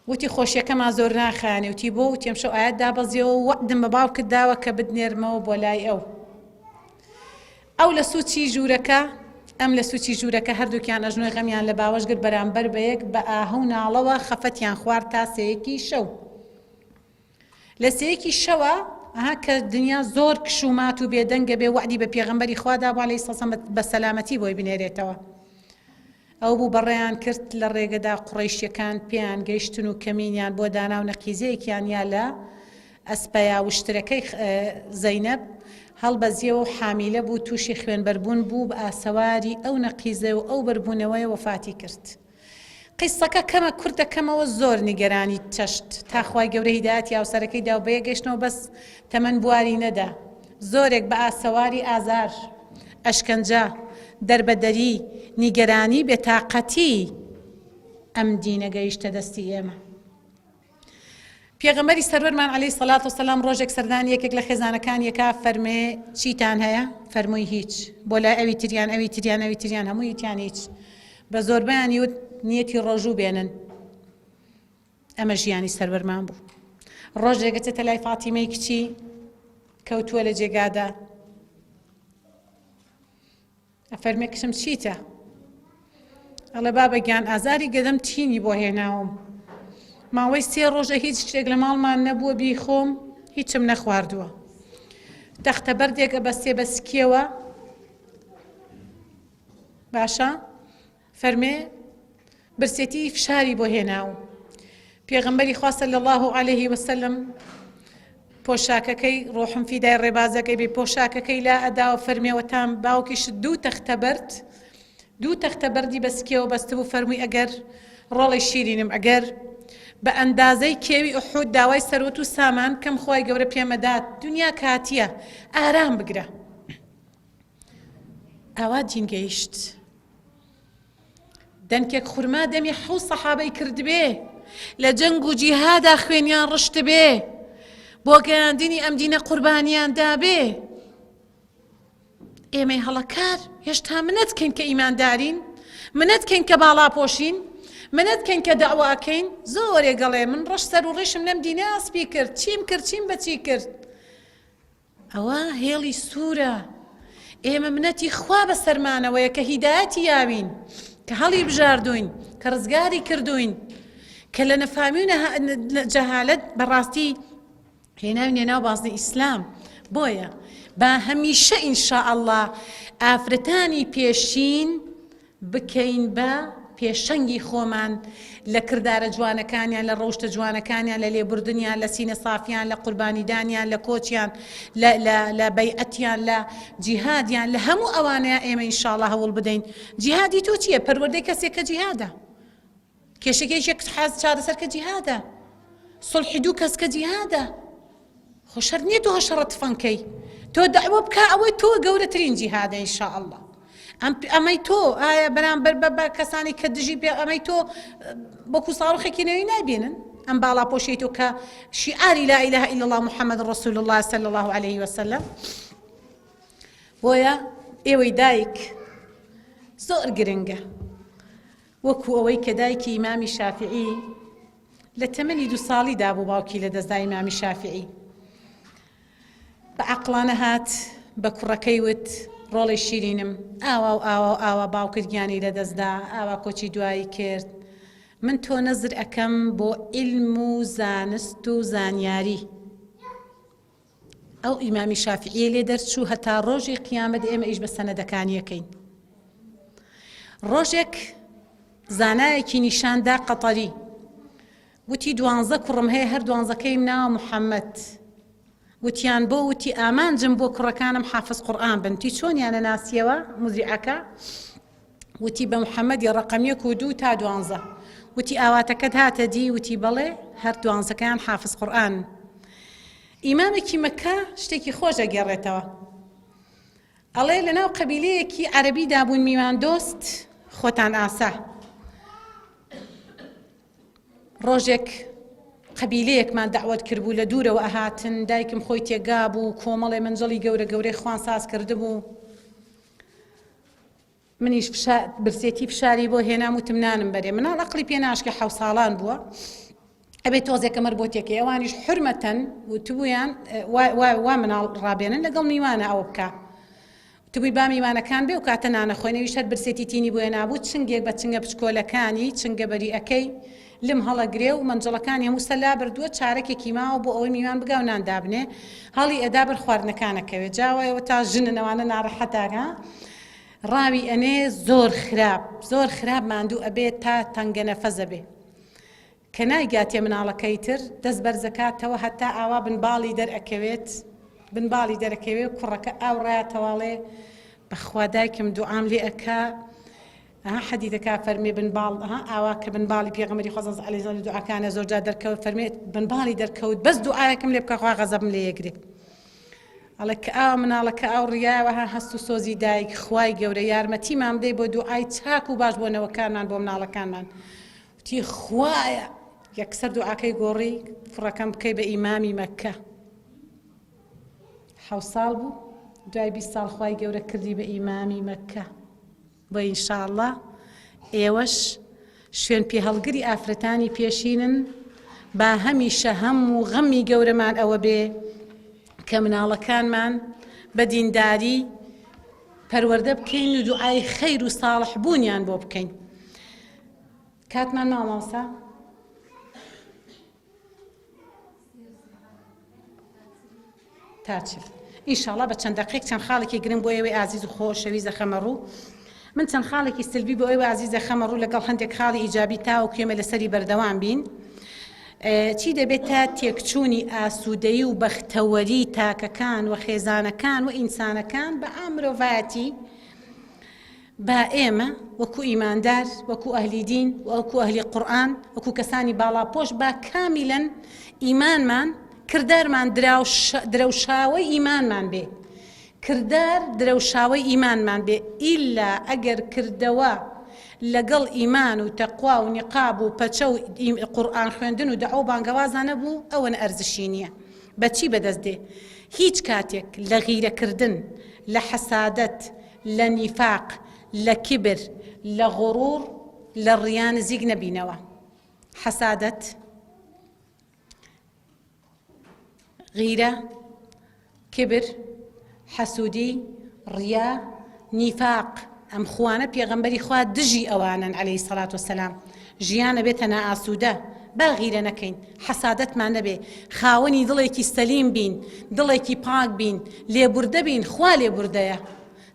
وتی خۆشیەکەمان زۆر ناخایانێ، وتی بۆ وتی ئەمشەو ئاەت دابەزیەوە وەعدم بە باوکت داوە کە بدنێرمەوە بۆ لای ئەو لە سوچی ژوورەکە، ئەم لە سوچی ژوورەکە هەردووکیان ئەژنۆی غەمیان لە باوەشگر بەرامبەر بە یەک بە ئاهەو ناڵەوە خەفەتیان خوارد تا سەیەکی شەو. لە سەیەکی شەوە کە دنیا زۆر کشومات و بێدەنگە بێ وعدی بە پێغەمبەری خوادا بۆ عەلەیهی سەڵسەم بە سەلامەتی بۆی بنێرێتەوە. ئەو بوو بەڕێیان کرد لە ڕێگەدا قوڕەیشیەکان پێیان گەیشتن و کەمینیان بۆ داناو نەقیزەیەکیان یا لە ئەسپەیا وشترەکەی زەینەب هەڵبەزیەوە و حامیلە بوو، تووشی خوێنبەربوون بوو، بە ئاسەواری ئەو نەقیزە و ئەو بەربوونەوەی وەفاتی کرد. قیسەکە کەمە کوردەکەمەوە زۆر نیگەرانی چەشت تا خوای گەورە هیدایەتی هاوسەرەکەی دا و بەیە گەیشتنەوە بەس تەمەن بواری نەدا، زۆرێک بە ئاسەواری ئازار، ئەشکەنجە، دەربەدەری، نیگەرانی، بێتاقەتی ئەم دینە گەیشتە دەستی ئێمە. پێغەمبەری سەرۆرمان عەلەیهی سەڵات وسەلام ڕۆژێک سەردانی یەکێک لە خێزانەکان یەکا فەرمێ چیتان هەیە؟ فەرمووی هیچ. بۆ لای ئەوی تریان ئەوی تریان ئەوی تریان هەمووی وتیان هیچ. بە زۆربەیان وت نیەتی ڕۆژوو بێنن، ئەمە ژیانی سەروەرمان بوو. ڕۆژێک دەچێتە لای فاتیمەی کچی کەوتووە لە جێگادا، ئەفەرمێ کشم چیتە؟ ئەڵێ بابە گیان ئازاری گەدەم تینی بۆ هێناوم، ماوەی 3 ڕۆژە هیچ شتێک لە ماڵمان نەبووە بیخۆم، هیچم نەخواردووە. تەختە بەردێک ئەبەستێ بە سکیەوە، باشە فەرمێ برسێتی فشاری بۆ هێناوم. پێغەمبەری خوا صلی الله علیه وسلم پۆشاکەکەی ڕۆحم فیدای ڕێبازەکەی بێ پۆشاکەکەی لا ئەداوە فەرمێەوە تام باوکیش 2 تەختە بەرد 2 تەختە بەردی بەسکیەوە بەستبوو فەرمووی ئەگەر ڕۆڵی شیرینم ئەگەر بە ئەندازەی کێوی ئوحود داوای سەرۆت و سامان کەم خۆی گەورە پێمەدات دنیا کاتیە ئارام بگرە. ئاوا دین گەیشت دەنکێک خورما دەمی 7 سەحابەی کردبێ لە جەنگ و جیهادا خوێنیان ڕشت بێ بۆ گەیاندنی ئەم دینە قوربانیان دابێ. ئێمەی هەڵەکار هێشتا منەتکەین کە ئیماندارین، منەتکەین کە باڵا پۆشین، منەتکەین کە داواکەین. زۆرێ گەڵێ من ڕەش سەر و ڕێشم لەم دینە ئاسپی کرد، چیم کرد چیم بەچی کرد. ئەوە هێڵی سوورە. ئێمە منەتی خوا بە سەرمانەوەیە کە هیدایەتی یاوین، کە هەڵی بژاردوین، کە ڕزگاری کردوین، کە لە نەفامی و جەهالەت بەڕاستی هێناوینە ناو بازنی ئیسلام. بۆیە با هەمیشە ئینشاء الله ئافرەتانی پێشین بکەین بە پێشەنگی خۆمان لە کردارە جوانەکانیان، لە ڕەوشتە جوانەکانیان، لە لێبوردنیان، لە سینە سافیان، لە قوربانیدانیان، لە کۆچیان، لە بەیعەتیان، لە جیهادیان، لە هەموو ئەوانەیە ئێمە ئینشاء الله هەوڵ بدەین. جیهادی تۆ چییە؟ پەروەردەی کەسێک کە جیهادە، کێشەکەیشێک حاز چارەسەر کە جیهادە، سڵحی 2 کەس کە جیهادە. خۆ شەر نییە تۆ هەشەڕەت فەنکەی، تۆ دەعوە بکە ئەوەی تۆ گەورەترین جیهادە ئینشاء الله. ئەمەی تۆ ئایا بەرامبەر بە کەسانی کە دژی پێ ئەمەی تۆ بۆکو ساڕوخێکی نەوەی نابێنن ئەم باڵا پۆشەی تۆ کە شیعاری لا إله إلا الله محمد رسول الله صلى الله عليه وسلم. بۆیە ئێوەی دایک زۆر گرنگە، وەکو ئەوەی کە دایکی ئیمامی شافعی لە تەمەنی 2 ساڵیدا بوو باوکی لە دەستدا ئیمامی شافعی. بە عەقڵانە هات بە کوڕەکەی وت ڕۆڵی شیرینم ئاوا و ئاوا و ئاوا باوکت گیانی لە دەستدا، ئاوا کۆچی دوایی کرد، من تۆ نەزر ئەەکەم بۆ ئیلم و زانست و زانیاری. ئەو ئیمامی شافعی لێ دەرچوو هەتا ڕۆژی قیامەت ئێمە ئیش بە سەنەدەکانیەکەین. ڕۆژێک زانایەکی نیشاندا قەتەری وتی 12 کوڕم هەیە، هەر 12کەیم ناوە محەممەد. وتیان بۆ وتی ئامانجم بۆ کوڕەکانم حافظ قورئان بن. تی چۆنیانە ناسیەوە مزیعەکە؟ وتی بە محەممەدی ڕەقەم 1 و 2 تا 12. وتی ئاواتەکەت هاتە دی؟ وتی بەڵێ، هەر 12کەیان حافظ قورئان. ئیمامێکی مەکە شتێکی خۆش ئەگێڕێتەوە، ئەڵێ لەناو قەبیلەیەکی عەرەبی دابوون میوان دۆست خۆتان ئاسا. ڕۆژێک قەبیلەیەکمان دەعوەت کردبوو لە دوورەوە ئەهاتن، دایکم خۆی تێگا بوو، کۆمەڵێ منجڵی گەورە گەورەی خوان ساز کرده بوو. منیش برسێتی فشاری بۆ هێنام وتم نانم بەرێ. مناڵ عەقڵی پێ ناشکە 7 ساڵان بووە، ئەبێ تۆزێکە مەر بۆ تێکەی. ئەوانیش حرمەتەن وتبوویان وا مناڵ ڕابێنن لەگەڵ میوانە ئەوە بکە. وتبووی با میوانەکان بێ و کاتە نانە خۆینەویش هەر برسێتی تینی بۆیە نابوو. چنگێک بە چنگە بچکۆلەکانی چنگە بەریئەکەی لم هەڵەگرێ و منجڵەکانی هەموو سەلا بردووە، چارەکێکی ماوە بۆ ئەوەی میوان بگا و ناندابنێ، هەڵی ئەدا بەر خواردنەکانەکەوێت. جاوایەوە تا ژننەوانە ناڕەحەتاگا ڕاوی ئەنێ زۆر خراپ ماندوو ئەبێت تا تەنگە نەفەزە بێ کە نایگاتێ مناڵەکەی تر دەست بەرزەکاتەوە هەتا ئاوا بنباڵی دەرئەکەوێت، بنباڵی دەرەکەوێت. کوڕەکە ئاو ڕایەتەواڵێ بەخوا دایکم دوعام لێ ئەکا. حەدیثەکە فەرمێ بنباڵ ئاوا کە بنباڵی پێغەمبەری خوا صلی الله علیه و سلم دوعاکانە زۆرجار دەرکەوت، فەرمێت بنباڵی دەرکەوت بەس دوعایەکم لێ بکە خوا غەزەبم لێ یەگرێ. ئەڵێ کە ئاوا مناڵەکە ئاو ڕیاوەها هەست و سۆزی دایک خوای گەورە یارمەتیمان بدەی بۆ دوعای چاک و باش بۆنەوەکانمان بۆ مناڵەکانمان. وتی خوایە یەکسەر دوعاکەی گۆڕی فڕەکەم بکەی بە ئیمامی مەککە. 7 ساڵ بوو، دوای 20 ساڵ خوای گەورە کردی بە ئیمامی مەککە. بۆ ئینشاء الله ئێوەش شوێن پێ هەڵگری ئافرەتانی پێشینن با هەمیشە هەم و غەمی گەورەمان ئەوە بێ کە مناڵەکانمان بە دینداری پەروەردە بکەین و دوعای خەیر و ساڵح بوونیان بۆ بکەین. کاتمان مامۆستا تاچێت ئینشاڵڵا بە چەند دەقیق چەند خاڵێکی گرنگ بۆ ئێوەی ئازیز و خۆشەویستە خەمەڕوو. من چەند خاڵێکی سلبی بۆ ئێوە ئازیزە خەمەڕوو لەگەڵ هەندێک خاڵی ئیجابی تاوە کوێمە لەسەری بەردەوام بین. چی دەبێت تا تێکچوونی ئاسوودەیی و بەختەوەری تاکەکان و خێزانەکان و ئینسانەکان بە ئامرۆڤایەتی با ئێمە وەکو ئیماندار وەکو ئەهلی دین وەکو ئەهلی قورئان وەکو کەسانی باڵاپۆش با کامیلەن ئیمانمان کردارمان درەوشاوەی ئیمانمان بێ کردار درەوشاوەی ئیمانمان بێ ئیلا ئەگەر کردەوە لەگەڵ ئیمان و تەقوا و نیقاب و پەچە و قورئان خوێندن و دەعوە و بانگەوازان نەبوو ئەوە ئەرزشی نییە. بەچی بەدەست دێ؟ هیچ کاتێک لە غیرەکردن لە حەسادەت لە نیفاق لە کبر لە غوڕور لە ڕیا نزیک نەبینەوە. حەسادەت، غیرە، کبر، حەسوودی، ڕیا، نیفاق، ئەم خوانە پێغەمبەری خوا دژی ئەوانن عەلەیهی سەڵات وەسەلام. ژیانە بێتە نائاسوودە، با غیرە نەکەین، حەسادەتمان نەبێ، خاوەنی دڵێکی سەلیم بین، دڵێکی پاک بین، لێبوردە بین، خوا لێبوردەیە،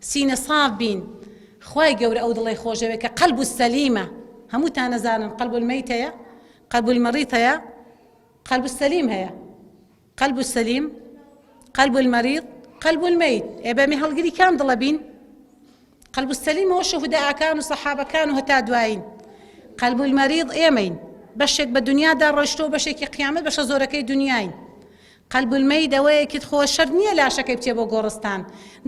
سینە ساف بین، خوای گەورە ئەو دڵی خۆشەوێ کە قەلب سەلیمە. هەمووتان نەزانن قەلب المەیت هەیە، قەلب المەریض هەیە، قەلب السەلیم هەیە. قەلب السەلیم، قەلب المەریض، قەلب المەیت. ئێبەمی هەڵگری کام دڵە بین؟ قەلب السەلیم ئەوە شەهوداکان و سەحابەکان و هەتا دوایین. قەلب المەریض ئێمەین، بەشێک بە دنیادا ڕۆیشتۆ بەشێکی قیامەت بەشە زۆرەکەی دنیاین. قەلب المەیت ئەوەیەکت خۆشەر نییە لاشەکەی بچێ بۆ گۆڕستان،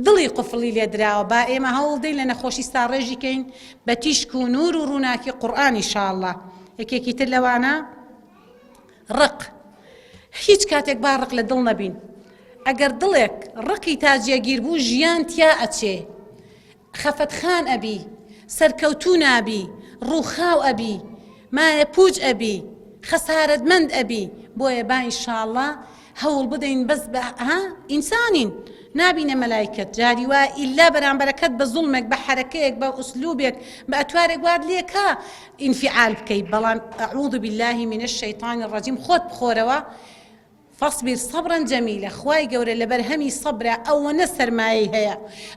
دڵی قوفڵی لێ دراوە. با ئێمە هەوڵدەین لە نەخۆشی ساڕێژی کەین بە تیشک و نور و ڕووناکی قورئان ئینشاءڵڵا. یەکێکی تر لەوانە ڕق. هیچ کاتێک با ڕق لە دڵ نەبین. ئەگەر دڵێک ڕقی تاجێگیر بوو ژیان تیا ئەچێ، خەفەتخان ئەبی، سەرکەوتوو نابی، ڕووخاو ئەبی، مایە پوچ ئەبی، خەسارەتمەند ئەبی. بۆیە با ئینشاءڵڵا هەوڵ بدەین بەس بە ئینسانین، نابینە مەلایکەت. جاری وا ئیلا بەرامبەرەکەت بە زوڵمێک بە حەرەکەیەک بە ئوسلوبێک بە ئەتوارێک وارد لێکا ئینفعال بکەیت. بەڵام ئەعوذ بالله من الشەیطان الرەجیم خۆت بخۆرەوە. فاصبر صبرا جميلا. خوای گەورە لەبەر هەمی سەبرە ئەوەنە سەرمایەی هەیە،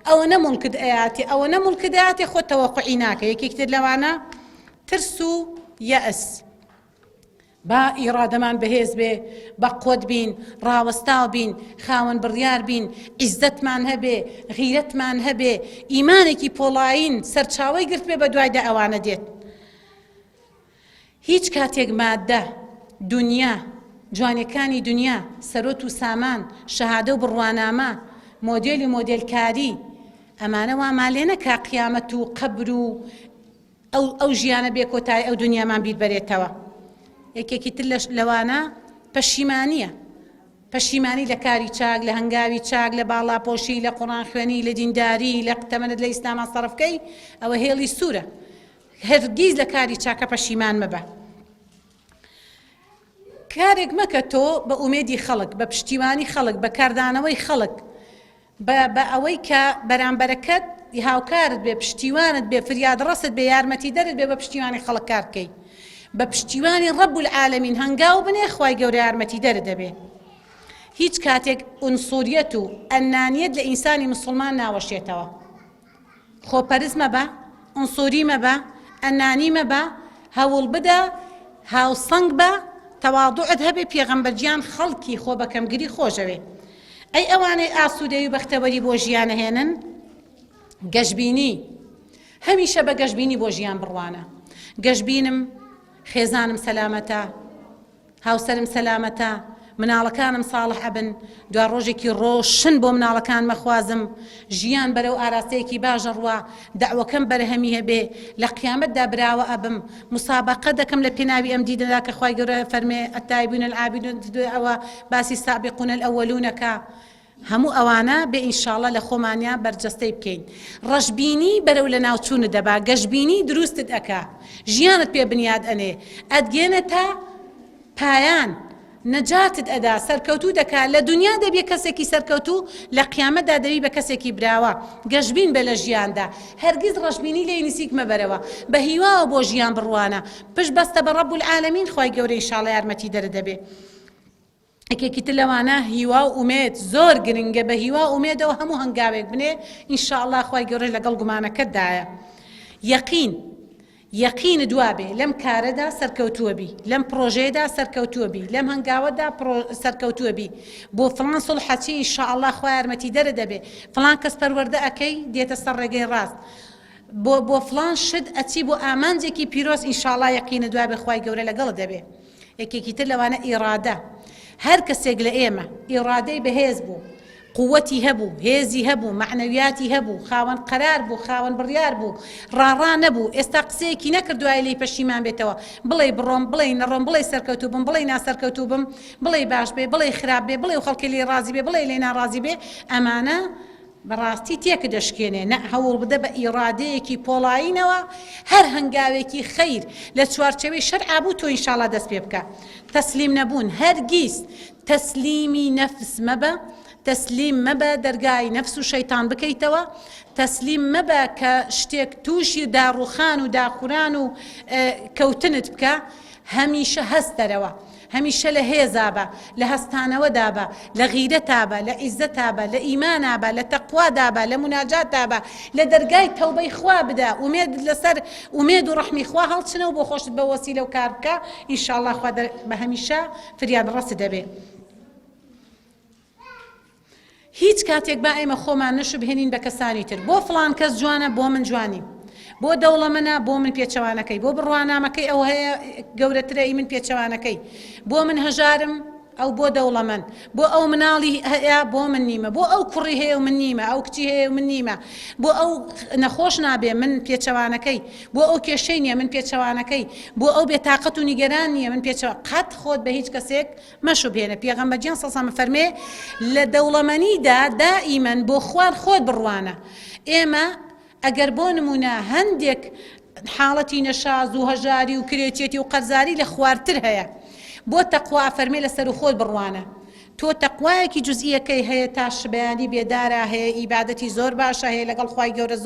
ئەوەنە موڵکت ئەیاتی، ئەوەنە موڵکت ئەیاتی خۆت تەوەقعی ناکە. یەکێکتر لەوانە ترس و یەئس. با ئیرادەمان بەهێز بێ، بە قوت بین، ڕاوەستاو بین، خاوەن بڕیار بین، عیزەتمان هەبێ، غیرەتمان هەبێ، ئیمانێکی پۆڵاین سەرچاوەی گرت بێ بە دوایدا ئەوانە دێت. هیچ کاتێک مادە، دنیا، جوانەکانی دنیا، سەرۆت و سامان، شەهادە و بڕوانامە، مۆدێل و مۆدێلکاری، ئەمانە وا مالێنە کا قیامەت و قەبر و ئەو ژیانە بێ کۆتایی ئەو دنیامان بیر بەرێتەوە. یەکێکی تر لەوانە پەشیمانیە. پەشیمانی لە کاری چاک، لە هەنگاوی چاک، لە باڵاپۆشی، لە قوڕان خوێنی، لە دینداری، لە تەمەنت لە ئیسلاما سەرفکەی، ئەوە هێڵی سوورە. هەرگیز لە کاری چاکە پەشیمان مەبە. کارێک مەکە تۆ بە ئومێدی خەڵک، بە پشتیوانی خەڵک، بە کاردانەوەی خەڵک، بە ئەوەی کە بەرامبەرەکەت هاوکارت بێ، پشتیوانت بێ، فریادڕەست بێ، یارمەتی دەرت بێ، بە پشتیوانی خەڵک کار بکەی. بە پشتیوانی ڕەب العالەمین هەنگاو بنێ، خوای گەورە یارمەتی دەرت دەبێ. هیچ کاتێک ئونسوریەت و ئەنانیەت لە ئینسانی مسلمان ناوەشێتەوە. خۆپەرست مەبە، ئونسوری مەبە، ئەنانی مەبە، هەوڵ بدە، هاوسەنگ بە، تەواضوعت هەبێ، پێغەمبەرجیان خەڵکی خۆ بەکەمگری خۆشەوێ. ئەی ئەوانەی ئاسوودەی و بەختەوەری بۆ ژیانە هێنن، گەشببینی. هەمیشە بە گەشببینی بۆ ژیان بڕوانە. گەشببینم، خێزانم سەلامەتە، هاوسەرم سەلامەتە، مناڵەکانم ساڵح ئەبن، دوای ڕۆژێکی ڕۆشن بۆ مناڵەکان مەخوازم، ژیان بەرەو ئاراستەیەکی باشە ڕوا، دەعوەکەم بەرهەمی هەبێ، لە قیامەتدا براوە ئەبم، مسابقە دەکەم لە پێناوی ئەم دیدەدا کە خوای گەورە فەرمێ ئەتایبون العابدون، ئەوە باسی سابقون الأولونەکە. هەموو ئەوانە بێ ئینشاءڵڵا لە خۆمانیا بەرجەستەی بکەین. ڕەشبینی بەرەو لە ناوچوونت دەبا، گەشببینی دروستت ئەکا، ژیانت پێ بنیاد ئەنێ، ئەدگێنە تا پایان نەجاتت ئەدا سەرکەوتوو دەکات لە دنیا دەبێ کەسێکی سەرکەوتوو لە قیامەتدا دەبی بە کەسێکی براوە گەشتبین بە لە ژیاندا هەرگیز ڕەشبینی لێ نسیک مەبەرەوە بە هیواوە بۆ ژیان بڕوانە پشت بەستە بە ڕەب العالەمین خوای گەورەی ئینشاڵڵا یارمەتی دەردەبێ یەکێکی تر لەوانە هیوا و ئومێد زۆر گرنگە بە هیوا و ئومێدەوە هەموو هەنگاوێک بنێ ئینشاءڵڵا خوای گەورەی لەگەڵ گومانەکەتدایە یەقین دوابێ لەم کارەدا سەرکەوتووە بی لەم پرۆژەیەدا سەرکەوتووە بی لەم هەنگاوەدا سەرکەوتووە بی بۆ فڵان سڵحەچی ئینشاءڵڵا خوای یارمەتی دەردەبێ فڵان کەس پەروەردە ئەکەی دێتە سەر ڕێگەی ڕاست بۆ فڵان شت ئەچی بۆ ئامانجێکی پیرۆز ئینشاءڵڵا یەقینە دوابێ خوای گەورە لەگەڵ دەبێ یەکێکی تر لەوانە ئیرادە هەر کەسێک لە ئێمە ئیرادەی بەهێز بوو قووەتی هەبوو هێزی هەبوو معنەویاتی هەبوو خاوەن قەرار بوو خاوەن بڕیار بوو ڕاڕا نەبوو ئێستا قسەیەکی نەکردوای لێی پەشیمان بێتەوە بڵێ بڕۆم بڵێ نەڕۆم بڵێ سەرکەوتوو بم بڵێ ناسەرکەوتوو بم بڵێ باش بێ بڵێ خراپ بێ بڵێ خەڵکی لێ ڕازی بێ بڵێ لێ ناڕازی بێ ئەمانە بەڕاستی تێکە دەشکێنێ نە هەوڵ بدە بە ئیرادەیەکی پۆڵایینەوە هەر هەنگاوێکی خەیر لە چوارچەوەی شەرع بوو تۆ ئینشاڵڵا دەست پێ بکە تەسلیم نەبوون هەرگیز تەسلیمی نەفس مەبە تەسلیم مەبە دەرگای نەفس و شەیتان بکەیتەوە تەسلیم مەبە کە شتێک تووشی داڕوخان و داخوران و کەوتنت بکە هەمیشە هەستەرەوە هەمیشە لە هێزا بە لە هەستانەوەدا بە لە غیرەتا بە لە عیزەتا بە لە ئیمانا بە لە تەقوادا بە لە مناجاتا بە لە دەرگای تەوبەی خوا بدە ئومێد لەسەر ئومێد و ڕەحمی خوا هەڵچنەوە بۆ خۆشت بە وەسیلە و کار بکە ئینشاءڵڵا خوا بە هەمیشە فریاد ڕەست دەبێ هیچ کاتێک با ئێمە خۆمان نەشبهێنین بە کەسانی تر بۆ فڵان کەس جوانە بۆ من جوانی بۆ دەوڵەمەنە بۆ من پێچەوانەکەی بۆ بڕوانامەکەی ئەو هەیە گەورەترەی من پێچەوانەکەی بۆ من هەژارم ئەو بۆ دەوڵەمەن بۆ ئەو مناڵی هەیە بۆ من نیمە بۆ ئەو کوڕی هەیە و من نیمە ئەو کچی هەیە و من نیمە بۆ ئەو نەخۆش نابێ من پێچەوانەکەی بۆ ئەو کێشەی نییە من پێچەوانەکەی بۆ ئەو بێتاقەت و نیگەران نییە من پێچەوە قەت خۆت بە هیچ کەسێک مەشوبهێنە پێغەمبەر گیان سەڵسەمە فەرمێ لە دەوڵەمەنیدا دائیمەن بۆ خوار خۆت بڕوانە ئێمە ئەگەر بۆ نمونە هەندێک حاڵەتی نەشاز و هەژاری و کرێچێتی و قەرزاری لە خوارتر هەیە بۆ تەقوا فەرمێ لەسەر و خۆت بڕوانە تۆ تەقوایەکی جزئیەکەی هەیە تا شبەیانی بێدارە هەیە ئیبادەتی زۆر باشە هەیە لەگەڵ خوای گەورە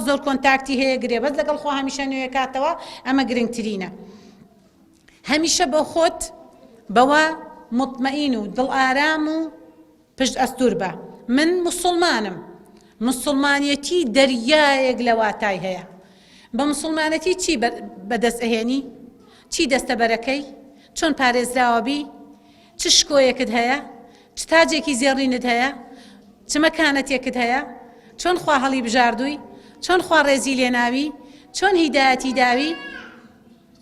زۆر کۆنتاکتی هەیە گرێبەت لەگەڵ خوا هەمیشە نوێ کاتەوە ئەمە گرنگترینە هەمیشە بۆ خۆت بەوە مطمئین و دڵ ئارام و پشت ئەستور بە من موسڵمانم مسلمانیەتی دەریایەک لە واتای هەیە بە مسلمانەتی چی بەدەست ئەهێنی چی دەستە بەرەکەی چۆن پارێزراوەبی چ شکۆیەکت هەیە چ تاجێکی زێڕینت هەیە چ مەکانەتێکت هەیە چۆن خوا هەڵی بژاردووی چۆن خوا ڕێزی لێناوی چۆن هیدایەتی داوی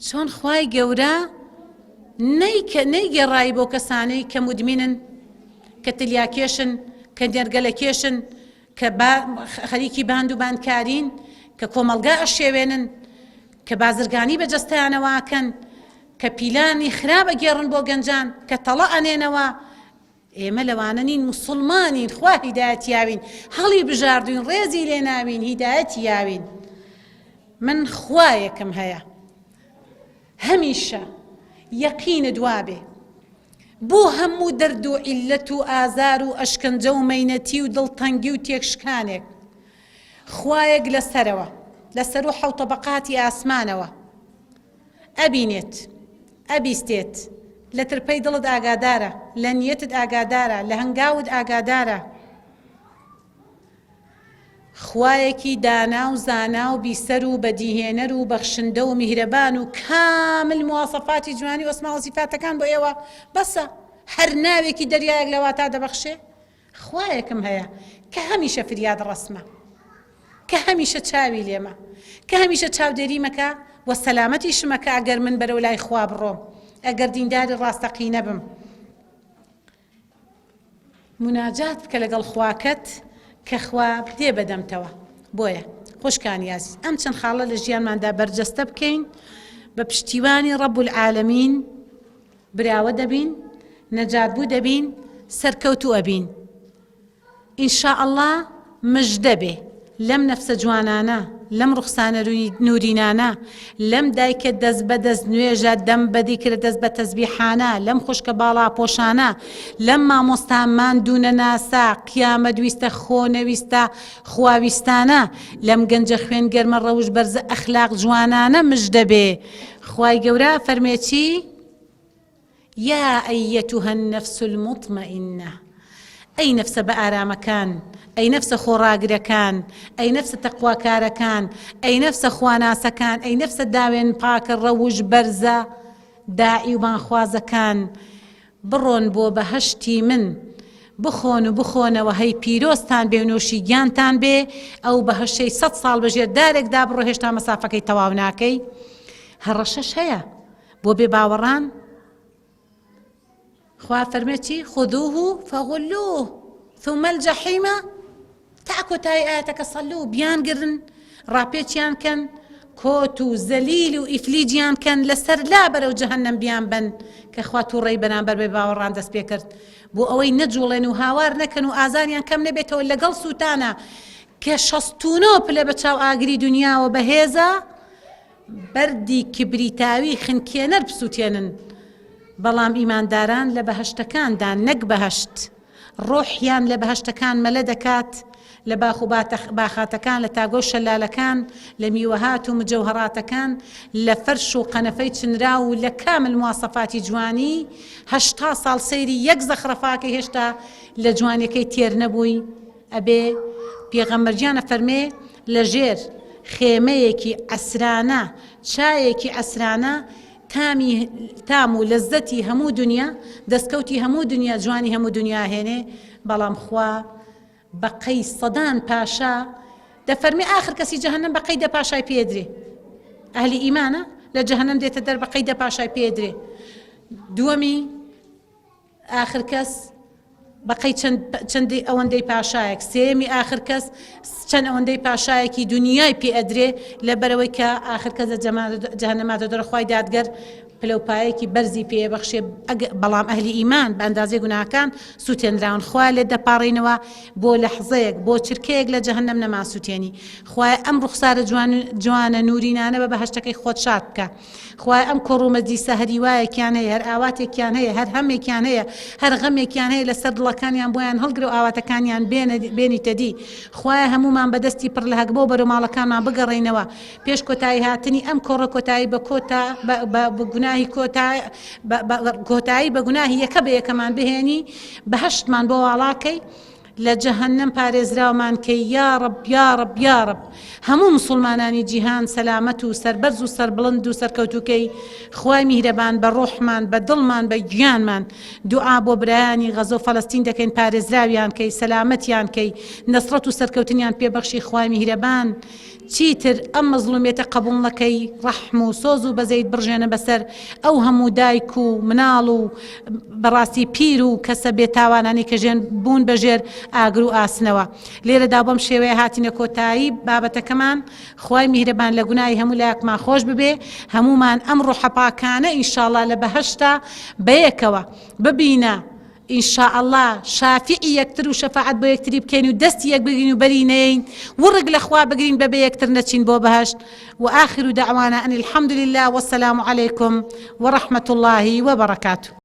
چۆن خوای گەورە نەیگەڕایی بۆ کەسانەی کە مودمینن کە تلیاکێشن کە نێرگەلەکێشن کە خەریکی باند و باندکارین کە کۆمەڵگا ئەشێوێنن کە بازرگانی بەجەستەیانەواکەن کە پیلانی خراپ ئەگێڕن بۆ گەنجان کە تەڵە ئەنێنەوە ئێمە لەوانە نین موسڵمانین خوا هیدایەتی یاوین هەڵی بژاردوین ڕێزی لێناوین هیدایەتی یاوین من خوایەکم هەیە هەمیشە یەقینە دوابێ بۆ هەموو دەرد و عیلەت و ئازار و ئەشکەنجە و مەینەتی و دڵتەنگی و تێکشکانێک خوایەک لەسەرەوە لەسەر و حەوتەبەقاتی ئاسمانەوە ئەبینێت ئەبیستێت لە ترپەی دڵت ئاگادارە لە نیەتت ئاگادارە لە هەنگاوت ئاگادارە خوایەکی دانا و زانا و بیسەر و بەدیهێنەر و بەخشندە و میهرەبان و کامل مواسەفاتی جوانی و ئەسما و سیفاتەکان بۆ ئێوە بەسە هەر ناوێکی دەریایەک لە واتا دەبەخشێ خوایەکم هەیە کە هەمیشە فریاد ڕەسمە کە هەمیشە چاوی لێمە کە هەمیشە چاودێری مەکە و سەلامەتی شمەکە ئەگەر من بەرەو لای خوا بڕۆم ئەگەر دینداری ڕاستەقینە بم مناجات بکە لەگەڵ خواکەت کە خوا دێ بەدەمتەوە بۆیە خۆشکانی عزیز ئەم چەند خاڵە لە ژیانماندا بەرجەستە بکەین بە پشتیوانی ڕەب العالەمین براوە دەبین نەجات بوو دەبین سەرکەوتوو ئەبین ئینشاء ئەڵڵا مژدە بێ لەم نەفسە جوانانە لەم ڕوخسانە نورینانە لەم دایکە دەست بە دەست نوێژە دەم بەدی کرد دەست بە تەسبیحانە لەم خوشکە باڵا پۆشانە لەم مامۆستامان دوونە ناسا قیامە دویستە خۆنەویستە خواویستانە لەم گەنجە خوێن گەرمە ڕەوش بەرزە ئەخلاق جوانانە مژدە بێ خوای گەورە فەرمێچی یا ئەیەتوهە النەفس المطمئنە ئەی نەفسە بە ئارامەکان ئەی نەفسە خۆڕاگرەکان ئەی نەفسە تەقواکارەکان ئەی نەفسە خواناسەکان ئەی نەفسە داوێن پاکە ڕەوش بەرزە داعی و بانخوازەکان بڕۆن بۆ بەهەشتی من بخۆن و بخۆنەوە هەی پیرۆستان بێ و نوێشی گیانتان بێ ئەو بەهەشەی 100 ساڵ بەژێر دارێکدا بڕۆ هێشتا مەسافەکەی تەواو ناکەی هەڕەشەش هەیە بۆ بێ باوەڕان خوا فەرمێتی خذوه فغلوه ثم الجحيم تاکۆتایی ئاەتەکە سەلوو بیانگرن ڕاپێچیان کەن کۆت و زەلیل و ئیفلیجیان کەن لەسەر لا بەرەو جەهەنەم بیان بن کە خوا تووڕێی بەرامبەر بێ باوەڕان دەست پێ کرد بۆ ئەوەی نەجوڵێن و هاوار نەکەن و ئازاریان کەم نەبێتەوە لەگەڵ سووتانە کە 69 پلە بە چاو ئاگری دنیاوە بەهێزە بەردی کبریتاوی خنکێنەر بسووتێنن بەڵام ئیمانداران لە بەهەشتەکاندا نەک بەهەشت ڕۆحیان لە بەهەشتەکان مەلە دەکات لە باخ و باخاتەکان لە تاگۆ شەلالەکان لە میوەهات و مجەوهەڕاتەکان لە فەرش و قەنەفەی چنرا و لە کامل مواسەفاتی جوانی 80 ساڵ سەیری یەک زەخرەفاکە هێشتا لە جوانەکەی تێر نەبووی ئەبێ پێغەمبەرجیانە فەرمێ لە ژێر خێمەیەکی ئەسرانە چایەکی ئەسرانە تام و لەزەتی هەموو دنیا دەستکەوتی هەموو دنیا جوانی هەموو دنیا هێنێ بەڵام خوا بەقەی سەدان پاشا دەفەرمێ ئاخر کەسی جەهەنەم بەقەی دە پاشای پێدرێ ئەهلی ئیمانە لە جەهەنەم دێتە دەر بەقەی دە پاشای پێدرێ دووەمی ئاخر کەس بەقەی چەندی ئەوەندەی پاشایەک سێمی ئاخر کەس چەند ئەوەندەی پاشایەکی دنیای پێ ئەدرێ لەبەرەوەی کە ئاخر کەس جەهەنەماتە دەرەخوای دادگەر پلەپایەکی بەرزی پێبەخشێ بەڵام ئەهلی ئیمان بە ئەندازەی گوناهەکان سووتێنراون خوا لێ دەپاڕینەوە بۆ لەحزەیەک بۆ چرکەیەک لە جەهەنەم نەما سووتێنی خوای ئەم ڕوخسارە جوانە نورینانە بە بەهەشتەکەی خۆت شاد بکە خوای ئەم کۆڕومەدی سەهەری وایەکیان هەیە هەر ئاواتێکیان هەیە هەر هەمێکیان هەیە هەر غەمێکیان هەیە لەسەر دڵەکانیان بۆیان هەڵگرە و ئاواتەکانیان بێنیتە دی خوای هەمومان بەدەستی پڕ لە هەگبۆ بەرەو ماڵەکانمان بگەڕێنەوە پێش کۆتایی هاتنی ئەم کۆڕە کۆتایی بە کۆتا گوناهی کۆتایی بە گوناهی یەکە بە یەکەمان بهێنی بەهەشتمان بۆ واڵاکەی لە جەهەنەم پارێزراومان کەی یا ڕەب یا ڕەب یا ڕەب هەموو مسلمانانی جیهان سەلامەت و سەربەرز و سەربڵند و سەرکەوتوکەی خوای میهرەبان بە ڕۆحمان بە دڵمان بە گیانمان دوعا بۆ برایانی غەزە و فەڵەستین دەکەین پارێزراویان کەی سەلامەتیان کەی نەسڕەت و سەرکەوتنیان پێبەخشی خوای میهرەبان چیتر ئەم مەزلومێتە قبول نەکەی ڕەحم و سۆز و بەزەیت بڕژێنە بەسەر ئەو هەموو دایک و مناڵ و بەڕاستی پیر و کەسە بێتاوانانی کە ژێن بوون بەژێر ئاگر و ئاسنەوە لێرەدا بەم شێوەیە هاتینە کۆتایی بابەتەکەمان خوای میهرەبان لە گوناهی هەموو لایەکمان خۆش ببێ هەمومان ئەم ڕۆحە پاکانە ئینشاءڵڵا لە بەهەشتا بەیەکەوە ببینە إن شاء الله شافعي يكتر وشفاعت بو يكتري بكين ودستي يك بقين وبرينين ورق الأخوة بقين ببي يكتر نتشين بو بهشت وآخر دعوانا أن الحمد لله والسلام عليكم ورحمة الله وبركاته.